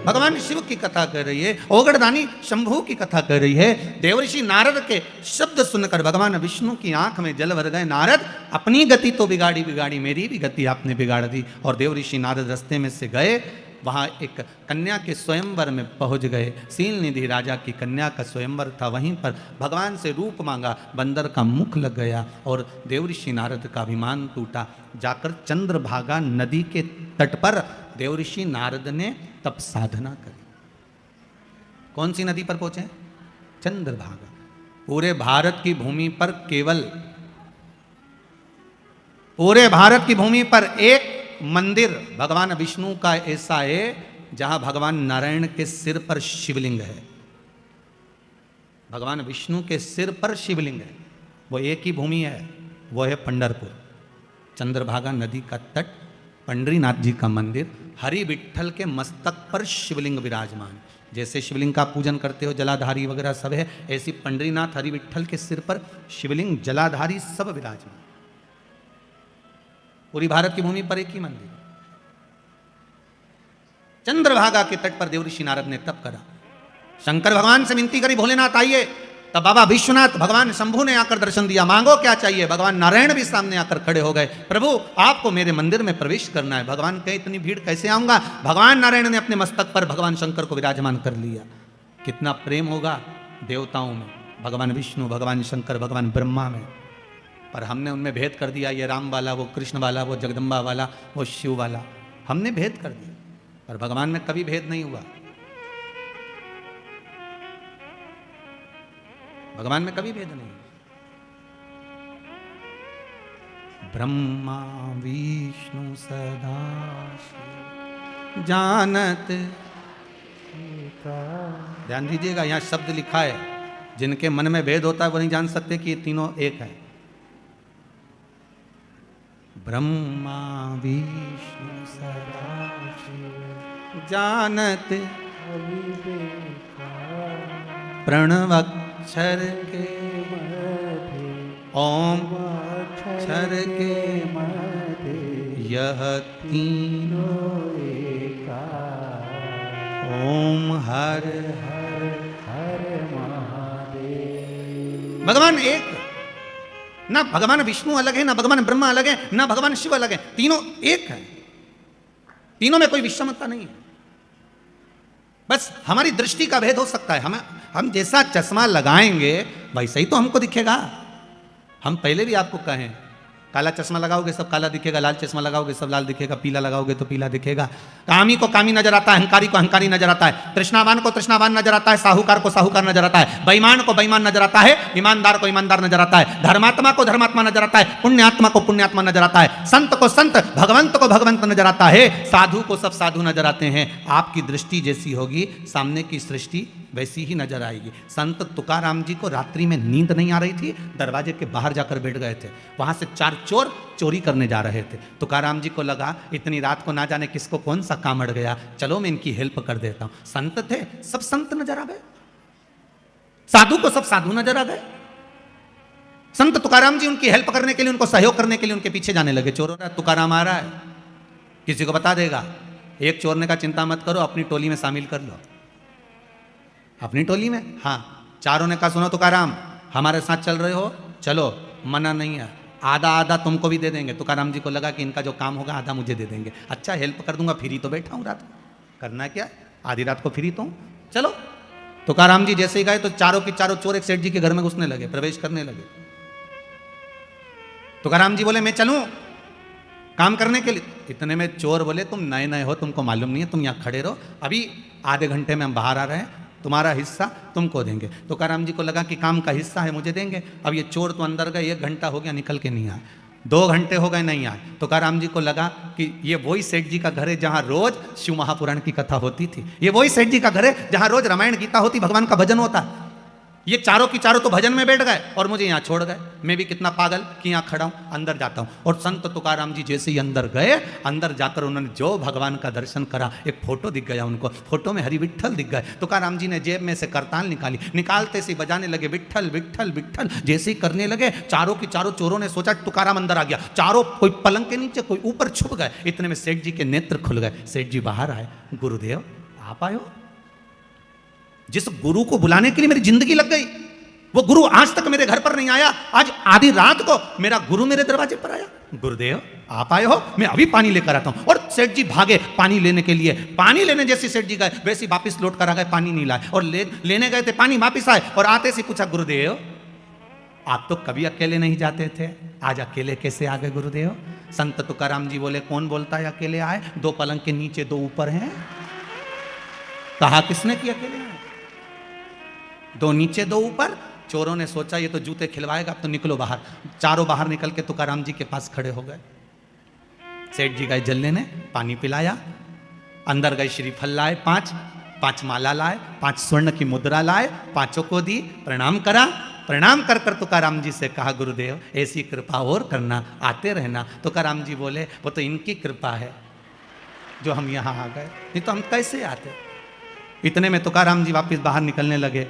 भगवान शिव की कथा कर रही है, ओगड़दानी शंभू की कथा कर रही है। देवऋषि नारद के शब्द सुनकर भगवान विष्णु की आंख में जल भर गए। नारद अपनी गति तो बिगाड़ी बिगाड़ी, मेरी भी गति आपने बिगाड़ दी। और देवऋषि नारद रास्ते में से गए, वहां एक कन्या के स्वयंवर में पहुंच गए। सीलनिधि राजा की कन्या का स्वयंवर था, वहीं पर भगवान से रूप मांगा, बंदर का मुख लग गया और देवऋषि नारद का अभिमान टूटा। जाकर चंद्रभागा नदी के तट पर देवऋषि नारद ने तब साधना करी। कौन सी नदी पर पहुंचे? चंद्रभागा। पूरे भारत की भूमि पर केवल, पूरे भारत की भूमि पर एक मंदिर भगवान विष्णु का ऐसा है जहां भगवान नारायण के सिर पर शिवलिंग है। भगवान विष्णु के सिर पर शिवलिंग है, वो एक ही भूमि है, वो है पंढरपुर। चंद्रभागा नदी का तट, पंडरीनाथ जी का मंदिर, हरि विठ्ठल के मस्तक पर शिवलिंग विराजमान। जैसे शिवलिंग का पूजन करते हो, जलाधारी वगैरह सब है, ऐसी पंडरीनाथ हरि विठ्ठल के सिर पर शिवलिंग, जलाधारी सब विराजमान। पूरी भारत की भूमि पर एक ही मंदिर। चंद्रभागा के तट पर देवऋषि नारद ने तप करा। शंकर भगवान से विनती करी, भोलेनाथ आइए। तब बाबा विश्वनाथ, भगवान शंभु ने आकर दर्शन दिया, मांगो क्या चाहिए। भगवान नारायण भी सामने आकर खड़े हो गए, प्रभु आपको मेरे मंदिर में प्रवेश करना है। भगवान कहे इतनी भीड़ कैसे आऊंगा। भगवान नारायण ने अपने मस्तक पर भगवान शंकर को विराजमान कर लिया। कितना प्रेम होगा देवताओं में, भगवान विष्णु, भगवान शंकर, भगवान ब्रह्मा में। पर हमने उनमें भेद कर दिया, ये राम वाला, वो कृष्ण वाला, वो जगदम्बा वाला, वो शिव वाला, हमने भेद कर दिया। पर भगवान में कभी भेद नहीं हुआ। भगवान में कभी भेद नहीं। ब्रह्मा विष्णु सदा शिव जानत। ध्यान दीजिएगा, यहां शब्द लिखा है, जिनके मन में भेद होता है वो नहीं जान सकते कि ये तीनों एक है। ब्रह्मा विष्णु सदा शिव जानत प्रणवक्षर के ओम अक्षर के मध्य यह तीनों एका ओम हर हर हर महादेव। भगवान एक, ना भगवान विष्णु अलग है, ना भगवान ब्रह्मा अलग है, ना भगवान शिव अलग है, तीनों एक है। तीनों में कोई विषमता नहीं है। बस हमारी दृष्टि का भेद हो सकता है। हम जैसा चश्मा लगाएंगे वैसा ही तो हमको दिखेगा। हम पहले भी आपको कहें, काला चश्मा लगाओगे सब काला दिखेगा, लाल चश्मा लगाओगे सब लाल दिखेगा, पीला लगाओगे तो पीला दिखेगा। कामी को कामी नजर आता है, अहंकारी को अहंकारी नजर आता है, तृष्णावान को तृष्णावान नजर आता है, साहूकार को साहूकार नजर आता है, बेईमान को बेईमान नजर आता है, ईमानदार को ईमानदार नजर आता है, धर्मात्मा को धर्मात्मा नजर आता है, पुण्यात्मा को पुण्यात्मा नजर आता है, संत को संत, भगवंत को भगवंत नजर आता है, साधु को सब साधु नजर आते हैं। आपकी दृष्टि जैसी होगी सामने की सृष्टि वैसी ही नजर आएगी। संत तुकाराम जी को रात्रि में नींद नहीं आ रही थी, दरवाजे के बाहर जाकर बैठ गए थे। वहां से 4 चोर चोरी करने जा रहे थे। तुकाराम जी को लगा इतनी रात को ना जाने किसको कौन सा काम अड़ गया, चलो मैं इनकी हेल्प कर देता हूं। संत थे, सब संत नजर आ गए, साधु को सब साधु नजर आ गए। संत तुकाराम जी उनकी हेल्प करने के लिए, उनको सहयोग करने के लिए उनके पीछे जाने लगे। चोर हो रहा है, तुकाराम आ रहा है, किसी को बता देगा। एक चोर ने कहा चिंता मत करो, अपनी टोली में शामिल कर लो। अपनी टोली में, हाँ। चारों ने कहा सुनो तुकाराम, हमारे साथ चल रहे हो, चलो, मना नहीं है, आधा आधा तुमको भी दे देंगे। तुकाराम जी को लगा कि इनका जो काम होगा आधा मुझे दे देंगे। अच्छा, हेल्प कर दूंगा, फ्री तो बैठा हूं रात को, करना क्या, आधी रात को फ्री तो हूं, चलो। तुकाराम जी जैसे ही गए तो चारों के चारों चोर एक सेठ जी के घर में घुसने लगे, प्रवेश करने लगे। तुकाराम जी बोले मैं चलूं काम करने के लिए। इतने में चोर बोले तुम नए नए हो, तुमको मालूम नहीं है, तुम यहाँ खड़े रहो, अभी आधे घंटे में हम बाहर आ रहे हैं, तुम्हारा हिस्सा तुमको देंगे। तुकाराम जी को लगा कि काम का हिस्सा है, मुझे देंगे। अब ये चोर तो अंदर गए, 1 घंटा हो गया निकल के नहीं आए, 2 घंटे हो गए नहीं आए। तुकाराम जी को लगा कि ये वही सेठ जी का घर है जहां रोज शिव महापुराण की कथा होती थी, ये वही सेठ जी का घर है जहां रोज रामायण गीता होती, भगवान का भजन होता। ये चारों की चारों तो भजन में बैठ गए और मुझे यहाँ छोड़ गए। मैं भी कितना पागल कि यहाँ खड़ा हूँ, अंदर जाता हूँ। और संत तुकाराम जी जैसे ही अंदर गए, अंदर जाकर उन्होंने जो भगवान का दर्शन करा, एक फोटो दिख गया उनको, फोटो में हरि विट्ठल दिख गए। तुकाराम जी ने जेब में से करताल निकाली, निकालते से बजाने लगे विट्ठल विट्ठल विट्ठल। जैसे ही करने लगे, चारों की चारों चोरों ने सोचा तुकाराम अंदर आ गया, चारों कोई पलंग के नीचे कोई ऊपर छुप गए। इतने में सेठ जी के नेत्र खुल गए, सेठ जी बाहर आए, गुरुदेव आप आए हो। जिस गुरु को बुलाने के लिए मेरी जिंदगी लग गई, वो गुरु आज तक मेरे घर पर नहीं आया, आज आधी रात को मेरा गुरु मेरे दरवाजे पर आया। गुरुदेव आप आए हो, मैं अभी पानी लेकर आता हूं। और सेठ जी भागे पानी लेने के लिए। पानी लेने जैसे सेठ जी गए, वैसे वापिस लौट कर आ गए, पानी नहीं लाए। और लेने गए थे पानी, वापिस आए और आते से पूछा गुरुदेव आप तो कभी अकेले नहीं जाते थे, आज अकेले कैसे आ गए गुरुदेव। संत तुकाराम जी बोले कौन बोलता है अकेले आए, 2 पलंग के नीचे 2 ऊपर हैं। कहा किसने कि अकेले आए, 2 नीचे 2 ऊपर। चोरों ने सोचा ये तो जूते खिलवाएगा, अब तो निकलो बाहर। चारों बाहर निकल के तुकाराम जी के पास खड़े हो गए। सेठ जी गए जल्ले ने पानी पिलाया, अंदर गए श्रीफल लाए 5 माला लाए, 5 स्वर्ण की मुद्रा लाए, 5 को दी, प्रणाम करा। प्रणाम कर कर तुकाराम जी से कहा गुरुदेव ऐसी कृपा और करना, आते रहना। तुकाराम जी बोले वो तो इनकी कृपा है जो हम यहाँ आ गए, नहीं तो हम कैसे आते। इतने में तुकाराम जी वापस बाहर निकलने लगे।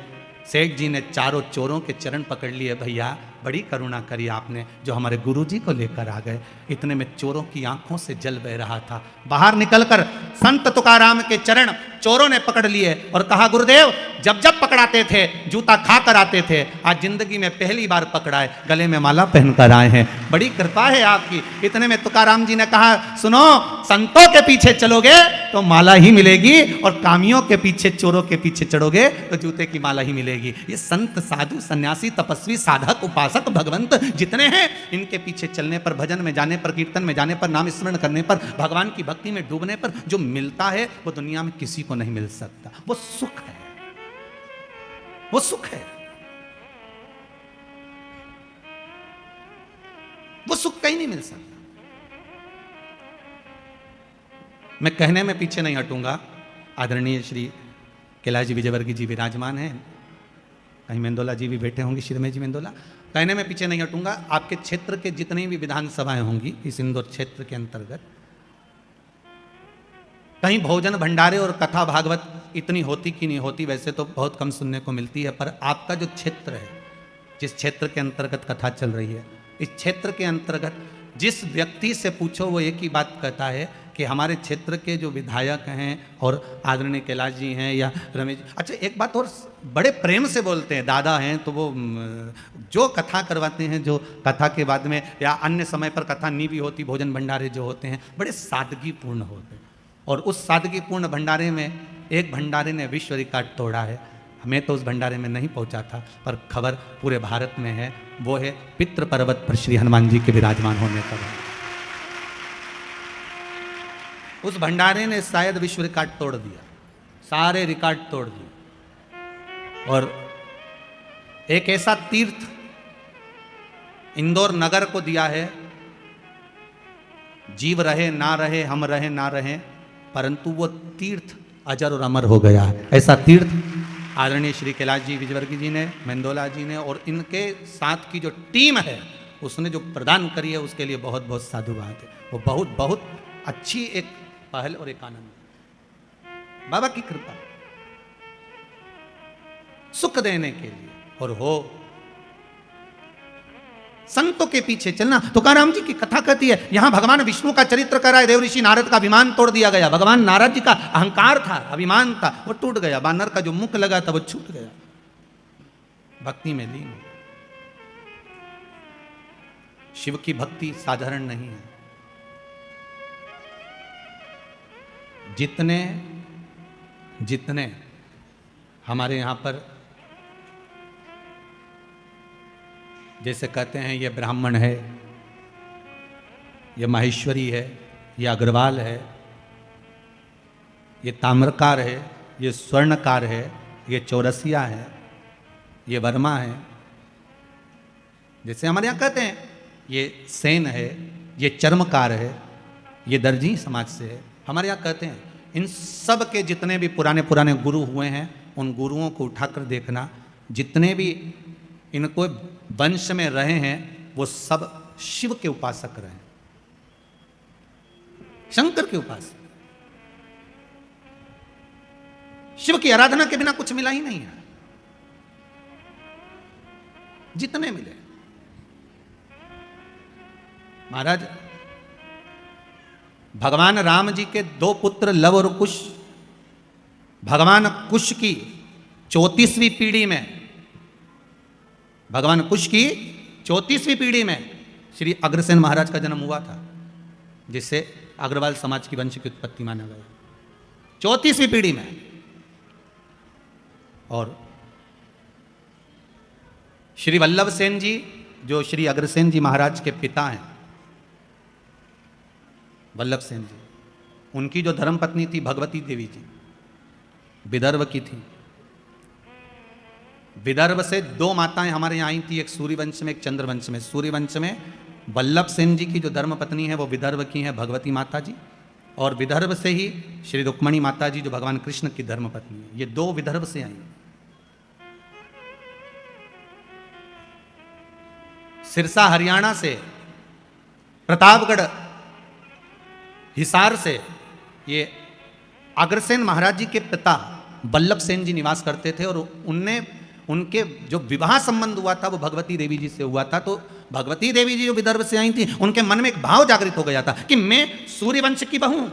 सेठ जी ने चारों चोरों के चरण पकड़ लिए, भैया बड़ी करुणा करी आपने जो हमारे गुरुजी को लेकर आ गए। इतने में चोरों की आंखों से जल बह रहा था। बाहर निकलकर संत तुकाराम के चरण चोरों ने पकड़ लिए और कहा गुरुदेव जब जब पकड़ाते थे जूता खा कर आते थे, आज जिंदगी में पहली बार पकड़ाए, गले में माला पहनकर आए हैं। बड़ी कृपा है आपकी। इतने में तुकाराम जी ने कहा सुनो, संतों के पीछे चलोगे तो माला ही मिलेगी और कामियों के पीछे, चोरों के पीछे चढ़ोगे तो जूते की माला ही मिलेगी। ये संत, साधु, सन्यासी, तपस्वी, साधक, उपासक, भगवंत जितने हैं, इनके पीछे चलने पर, भजन में जाने पर, कीर्तन में जाने पर, नाम स्मरण करने पर, भगवान की भक्ति में डूबने पर जो मिलता है वो दुनिया में किसी को नहीं मिल सकता। वो सुख है, वो सुख है, वो सुख कहीं नहीं मिल सकता। मैं कहने में पीछे नहीं हटूंगा। आदरणीय श्री कैलाश जी विजयवर्गीय जी विराजमान हैं, कहीं मेंदोला जी भी बैठे होंगे, श्रीमय जी मेंदोला। कहने में पीछे नहीं हटूंगा। आपके क्षेत्र के जितनी भी विधानसभाएं होंगी इस इंदौर क्षेत्र के अंतर्गत, कहीं भोजन भंडारे और कथा भागवत इतनी होती कि नहीं होती, वैसे तो बहुत कम सुनने को मिलती है, पर आपका जो क्षेत्र है, जिस क्षेत्र के अंतर्गत कथा चल रही है, इस क्षेत्र के अंतर्गत जिस व्यक्ति से पूछो वो एक ही बात कहता है कि हमारे क्षेत्र के जो विधायक हैं और आदरणीय कैलाश जी हैं या रमेश। अच्छा एक बात और बड़े प्रेम से बोलते हैं, दादा हैं तो वो जो कथा करवाते हैं, जो कथा के बाद में या अन्य समय पर कथा नहीं भी होती, भोजन भंडारे जो होते हैं बड़े सादगीपूर्ण होते हैं। और उस सादगीपूर्ण भंडारे में एक भंडारे ने विश्व रिकॉर्ड तोड़ा है। हमें तो उस भंडारे में नहीं पहुंचा था, पर खबर पूरे भारत में है। वो है पितृ पर्वत पर श्री हनुमान जी के विराजमान होने का। उस भंडारे ने शायद विश्व रिकॉर्ड तोड़ दिया, सारे रिकॉर्ड तोड़ दिए। और एक ऐसा तीर्थ इंदौर नगर को दिया है, जीव रहे ना रहे, हम रहे ना रहे, परंतु वो तीर्थ अजर और अमर हो गया है। ऐसा तीर्थ आदरणीय श्री कैलाश जी विजयवर्गीय जी ने, मेंदोला जी ने और इनके साथ की जो टीम है उसने जो प्रदान करी है, उसके लिए बहुत बहुत साधुवाद है। वो बहुत बहुत अच्छी एक पहल और एक आनंद, बाबा की कृपा सुख देने के लिए। और हो संतों के पीछे चलना। तुकाराम जी की कथा कहती है, यहां भगवान विष्णु का चरित्र कर रहा है, देव ऋषि नारद का अभिमान तोड़ दिया गया। भगवान नारद जी का अहंकार था, अभिमान था, वो टूट गया। बानर का जो मुख लगा था वो छूट गया, भक्ति में लीन। शिव की भक्ति साधारण नहीं है। जितने जितने हमारे यहां पर जैसे कहते हैं ये ब्राह्मण है, ये माहेश्वरी है, ये अग्रवाल है, ये ताम्रकार है, ये स्वर्णकार है, ये चौरसिया है, ये वर्मा है, जैसे हमारे यहाँ कहते हैं ये सेन है, ये चर्मकार है, ये दर्जी समाज से है, हमारे यहाँ कहते हैं। इन सब के जितने भी पुराने पुराने गुरु हुए हैं, उन गुरुओं को उठाकर देखना, जितने भी इनको वंश में रहे हैं वो सब शिव के उपासक रहे, शंकर के उपासक। शिव की आराधना के बिना कुछ मिला ही नहीं है। जितने मिले महाराज, भगवान राम जी के दो पुत्र लव और कुश, भगवान कुश की 34वीं पीढ़ी में, भगवान कुश की 34वीं पीढ़ी में श्री अग्रसेन महाराज का जन्म हुआ था, जिससे अग्रवाल समाज की वंश की उत्पत्ति माना गया। 34वीं पीढ़ी में। और श्री वल्लभ सेन जी जो श्री अग्रसेन जी महाराज के पिता हैं, वल्लभ सेन जी, उनकी जो धर्मपत्नी थी भगवती देवी जी, विदर्भ की थी। विदर्भ से दो माताएं हमारे यहाँ आई थी, एक सूर्यवंश में, एक चंद्रवंश में। सूर्यवंश में वल्लभ सेन जी की जो धर्मपत्नी है वो विदर्भ की है भगवती माता जी, और विदर्भ से ही श्री रुक्मणी माता जी जो भगवान कृष्ण की धर्मपत्नी है। ये दो विदर्भ से आई। सिरसा हरियाणा से, प्रतापगढ़ हिसार से ये अग्रसेन महाराज जी के पिता वल्लभ सेन जी निवास करते थे, और उनके जो विवाह संबंध हुआ था वो भगवती देवी जी से हुआ था। तो भगवती देवी जी जो विदर्भ से आई थी, उनके मन में एक भाव जागृत हो गया था कि मैं सूर्यवंश की बहू हूं,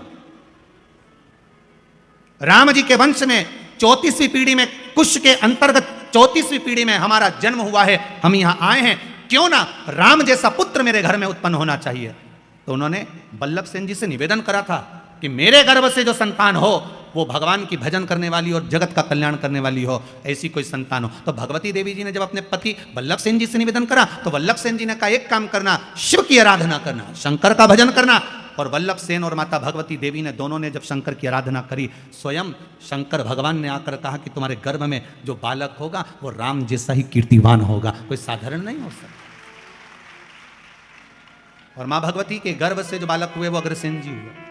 राम जी के वंश में 34वीं पीढ़ी में, कुश के अंतर्गत 34वीं पीढ़ी में हमारा जन्म हुआ है, हम यहां आए हैं, क्यों ना राम जैसा पुत्र मेरे घर में उत्पन्न होना चाहिए। तो उन्होंने बल्लभ सेन जी से निवेदन करा था कि मेरे गर्भ से जो संतान हो वो भगवान की भजन करने वाली और जगत का कल्याण करने वाली हो, ऐसी कोई संतान हो। तो भगवती देवी जी ने जब अपने पति बल्लभ सेन जी से निवेदन करा तो वल्लभ सेन जी ने कहा एक काम करना, शिव की आराधना करना, शंकर का भजन करना। और वल्लभ सेन और माता भगवती देवी ने दोनों ने जब शंकर की आराधना करी, स्वयं शंकर भगवान ने आकर कहा कि तुम्हारे गर्भ में जो बालक होगा वो राम जैसा ही कीर्तिवान होगा, कोई साधारण नहीं हो सकता। और मां भगवती के गर्भ से जो बालक हुए वो अग्रसेन जी हुए।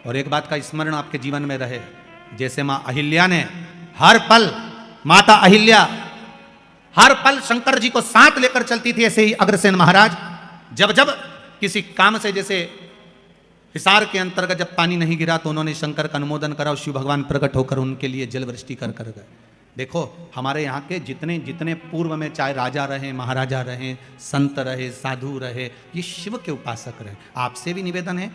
और एक बात का स्मरण आपके जीवन में रहे, जैसे मां अहिल्या ने हर पल, माता अहिल्या हर पल शंकर जी को साथ लेकर चलती थी, ऐसे ही अग्रसेन महाराज जब जब किसी काम से, जैसे हिसार के अंतर्गत जब पानी नहीं गिरा तो उन्होंने शंकर का अनुमोदन करा और शिव भगवान प्रकट होकर उनके लिए जल वृष्टि कर कर गए। देखो हमारे यहाँ के जितने जितने पूर्व में चाहे राजा रहे, महाराजा रहे, संत रहे, साधु रहे, ये शिव के उपासक रहे। आपसे भी निवेदन है,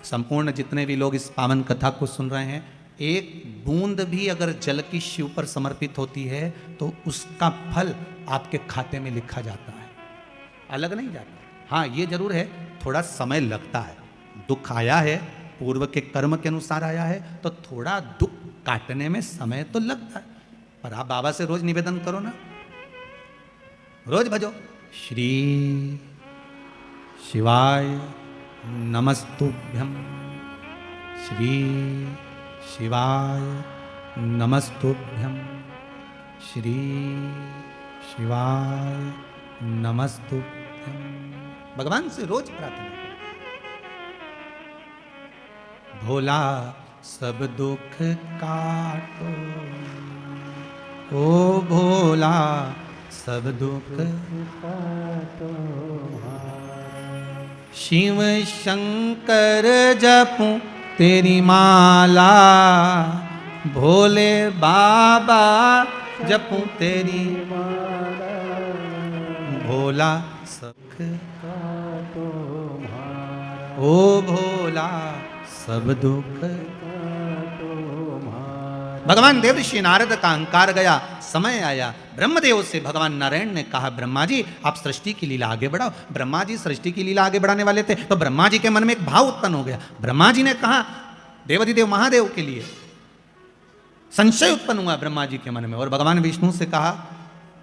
संपूर्ण जितने भी लोग इस पावन कथा को सुन रहे हैं, एक बूंद भी अगर जल की शिव पर समर्पित होती है तो उसका फल आपके खाते में लिखा जाता है, अलग नहीं जाता। हाँ ये जरूर है, थोड़ा समय लगता है, दुख आया है, पूर्व के कर्म के अनुसार आया है तो थोड़ा दुख काटने में समय तो लगता है। पर आप बाबा से रोज निवेदन करो ना, रोज भजो, श्री शिवाय नमस्तुभ्यं, श्री शिवाय नमस्तुभ्यं, श्री शिवाय नमस्तुभ्यं। भगवान से रोज प्रार्थना करो। भोला सब दुख काटो, ओ भोला सब दुख काटो, शिव शंकर जपूं तेरी माला, भोले बाबा जपूं तेरी माला, भोला सब काटो, ओ भोला सब दुख काटो। भगवान देव ऋषि नारद का अहंकार गया, समय आया, ब्रह्मदेव से भगवान नारायण ने कहा ब्रह्मा जी आप सृष्टि की लीला आगे बढ़ाओ। ब्रह्मा जी सृष्टि की लीला आगे बढ़ाने वाले थे तो ब्रह्मा जी के मन में एक भाव उत्पन्न हो गया। ब्रह्मा जी ने कहा, देवाधिदेव महादेव के लिए संशय उत्पन्न हुआ ब्रह्मा जी के मन में, और भगवान विष्णु से कहा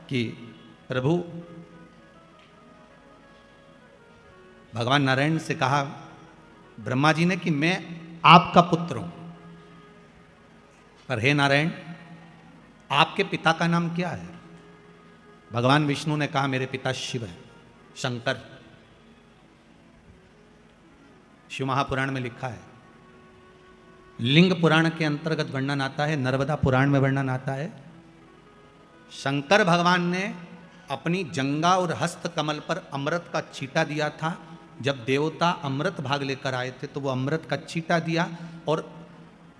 कि प्रभु, भगवान नारायण से कहा ब्रह्मा जी ने कि मैं आपका पुत्र हूं, पर हे नारायण आपके पिता का नाम क्या है? भगवान विष्णु ने कहा मेरे पिता शिव है, शंकर। शिव महापुराण में लिखा है, लिंग पुराण के अंतर्गत वर्णन आता है, नर्मदा पुराण में वर्णन आता है, शंकर भगवान ने अपनी जंगा और हस्त कमल पर अमृत का छींटा दिया था। जब देवता अमृत भाग लेकर आए थे तो वो अमृत का छींटा दिया, और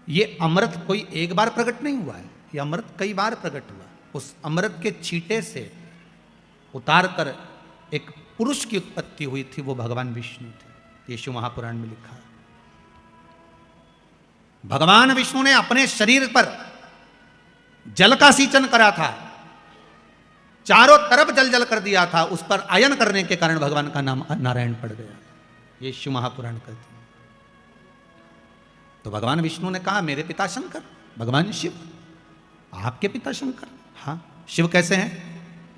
ये अमृत कोई एक बार प्रकट नहीं हुआ है, ये अमृत कई बार प्रकट हुआ। उस अमृत के छींटे से उतार कर एक पुरुष की उत्पत्ति हुई थी, वो भगवान विष्णु थे। ये शिव महापुराण में लिखा है। भगवान विष्णु ने अपने शरीर पर जल का सींचन करा था, चारों तरफ जल जल कर दिया था, उस पर आयन करने के कारण भगवान का नाम नारायण पड़ गया। ये शिव महापुराण कहते हैं। तो भगवान विष्णु ने कहा मेरे पिता शंकर, भगवान शिव आपके पिता शंकर? हाँ। शिव कैसे हैं?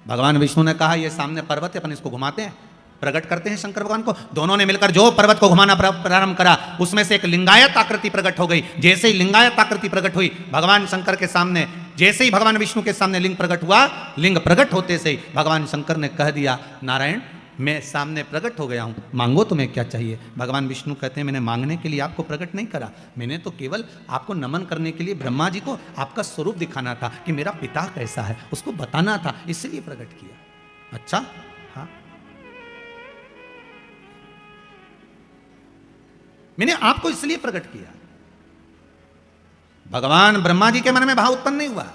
भगवान विष्णु ने कहा ये सामने पर्वत है, अपन इसको घुमाते हैं, प्रकट करते हैं शंकर भगवान को। दोनों ने मिलकर जो पर्वत को घुमाना प्रारंभ करा उसमें से एक लिंगायत आकृति प्रकट हो गई। जैसे ही लिंगायत आकृति प्रकट हुई भगवान शंकर के सामने, जैसे ही भगवान विष्णु के सामने लिंग प्रकट हुआ, लिंग प्रकट होते से ही भगवान शंकर ने कह दिया नारायण मैं सामने प्रकट हो गया हूं, मांगो तुम्हें क्या चाहिए। भगवान विष्णु कहते हैं मैंने मांगने के लिए आपको प्रकट नहीं करा, मैंने तो केवल आपको नमन करने के लिए ब्रह्मा जी को आपका स्वरूप दिखाना था कि मेरा पिता कैसा है, उसको बताना था, इसलिए प्रकट किया। अच्छा हाँ, मैंने आपको इसलिए प्रकट किया। भगवान ब्रह्मा जी के मन में भाव उत्पन्न नहीं हुआ।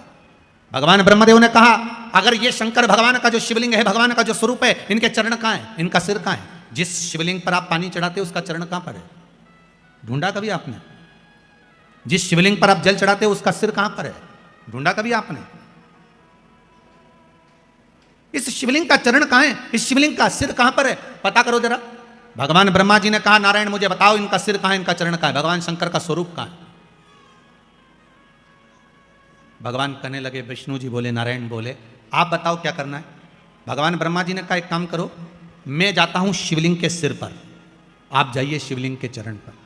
भगवान ब्रह्मदेव ने कहा अगर ये शंकर भगवान का जो शिवलिंग है, भगवान का जो स्वरूप है, इनके चरण कहाँ है, इनका सिर कहाँ है? जिस शिवलिंग पर आप पानी चढ़ाते हो उसका चरण कहाँ पर है? ढूंढा कभी आपने? जिस शिवलिंग पर आप जल चढ़ाते हो उसका सिर कहां पर है? ढूंढा कभी आपने? इस शिवलिंग का चरण कहां है? इस शिवलिंग का सिर कहां पर है? पता करो जरा। भगवान ब्रह्मा जी ने कहा, नारायण मुझे बताओ इनका सिर कहां है, इनका चरण कहां है? भगवान शंकर का स्वरूप कहां है? भगवान कहने लगे, विष्णु जी बोले, नारायण बोले, आप बताओ क्या करना है? भगवान ब्रह्मा जी ने कहा, एक काम करो, मैं जाता हूं शिवलिंग के सिर पर, आप जाइए शिवलिंग के चरण पर।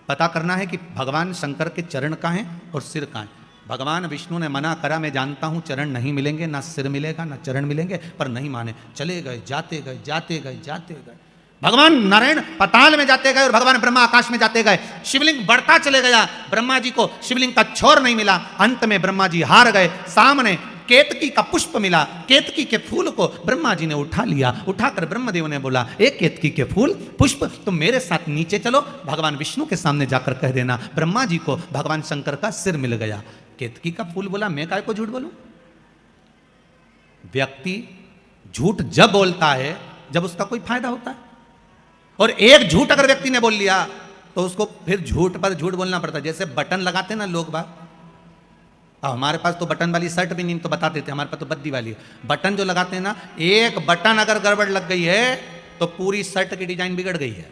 पता करना है कि भगवान शंकर के चरण कहां हैं और सिर कहां है। भगवान विष्णु ने मना करा, मैं जानता हूं चरण नहीं मिलेंगे, ना सिर मिलेगा ना चरण मिलेंगे, पर नहीं माने, चले गए, जाते गए, जाते गए, जाते गए। भगवान नारायण पाताल में जाते गए और भगवान ब्रह्मा आकाश में जाते गए। शिवलिंग बढ़ता चले गया, ब्रह्मा जी को शिवलिंग का छोर नहीं मिला। अंत में ब्रह्मा जी हार गए। सामने केतकी का पुष्प मिला, केतकी के फूल को ब्रह्मा जी ने उठा लिया। उठाकर ब्रह्मदेव ने बोला, एक केतकी के फूल पुष्प तुम मेरे साथ नीचे चलो, भगवान विष्णु के सामने जाकर कह देना ब्रह्मा जी को भगवान शंकर का सिर मिल गया। केतकी का फूल बोला, मैं काय को झूठ बोलूं? व्यक्ति झूठ जब बोलता है जब उसका कोई फायदा होता है, और एक झूठ अगर व्यक्ति ने बोल लिया तो उसको फिर झूठ पर झूठ बोलना पड़ता है। जैसे बटन लगाते ना लोग बात, अब हमारे पास तो बटन वाली शर्ट भी नहीं तो बता देते, हमारे पास तो बद्दी वाली है। बटन जो लगाते हैं ना, एक बटन अगर गड़बड़ लग गई है तो पूरी शर्ट की डिजाइन बिगड़ गई है।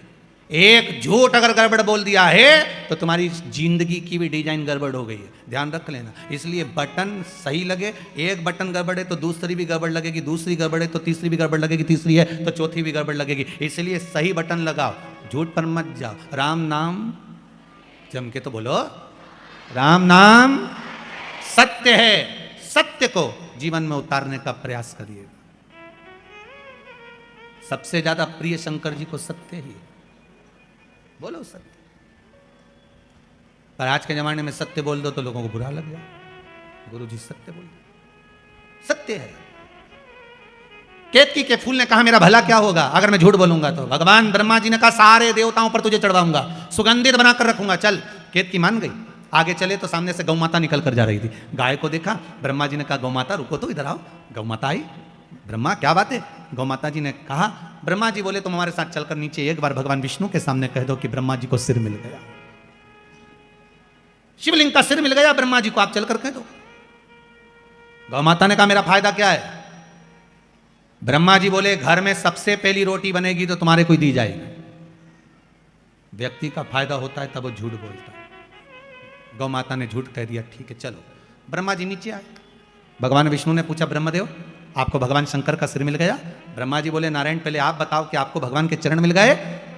एक झूठ अगर गड़बड़ बोल दिया है तो तुम्हारी जिंदगी की भी डिजाइन गड़बड़ हो गई है, ध्यान रख लेना। इसलिए बटन सही लगे, एक बटन गड़बड़ है तो दूसरी भी गड़बड़ लगेगी, दूसरी गड़बड़ है तो तीसरी भी गड़बड़ लगेगी, तीसरी है तो चौथी भी गड़बड़ लगेगी। इसलिए सही बटन लगाओ, झूठ पर मत जाओ। राम नाम जम के तो बोलो, राम नाम सत्य है, सत्य को जीवन में उतारने का प्रयास करिए। सबसे ज्यादा प्रिय शंकर जी को सत्य ही है, बोलो सत्य। पर आज के जमाने में सत्य बोल दो तो लोगों को बुरा लग जाए। गुरु जी सत्य बोल दो, सत्य है। केतकी के फूल ने कहा मेरा भला क्या होगा अगर मैं झूठ बोलूंगा तो? भगवान ब्रह्मा जी ने कहा सारे देवताओं पर तुझे चढ़वाऊंगा, सुगंधित बनाकर रखूंगा, चल। केतकी मान गई। आगे चले तो सामने से गौ माता निकल कर जा रही थी। गाय को देखा, ब्रह्मा जी ने कहा गौ माता रुको तो, इधर आओ। गौ माता आई। ब्रह्मा क्या बात है? गौ माता जी ने कहा, ब्रह्मा जी बोले तुम हमारे साथ चलकर नीचे एक बार भगवान विष्णु के सामने कह दो कि ब्रह्मा जी को सिर मिल गया, शिवलिंग का सिर मिल गया ब्रह्मा जी को, आप चलकर कह दो। गौ माता ने कहा मेरा फायदा क्या है? ब्रह्मा जी बोले घर में सबसे पहली रोटी बनेगी तो तुम्हारे को दी जाएगी। व्यक्ति का फायदा होता है तब वो झूठ बोलता है। गौ माता ने झूठ कह दिया, ठीक है चलो। ब्रह्मा जी नीचे आए। भगवान विष्णु ने पूछा ब्रह्मदेव आपको भगवान शंकर का सिर मिल गया? ब्रह्मा जी बोले नारायण पहले आप बताओ कि आपको भगवान के चरण मिल गए?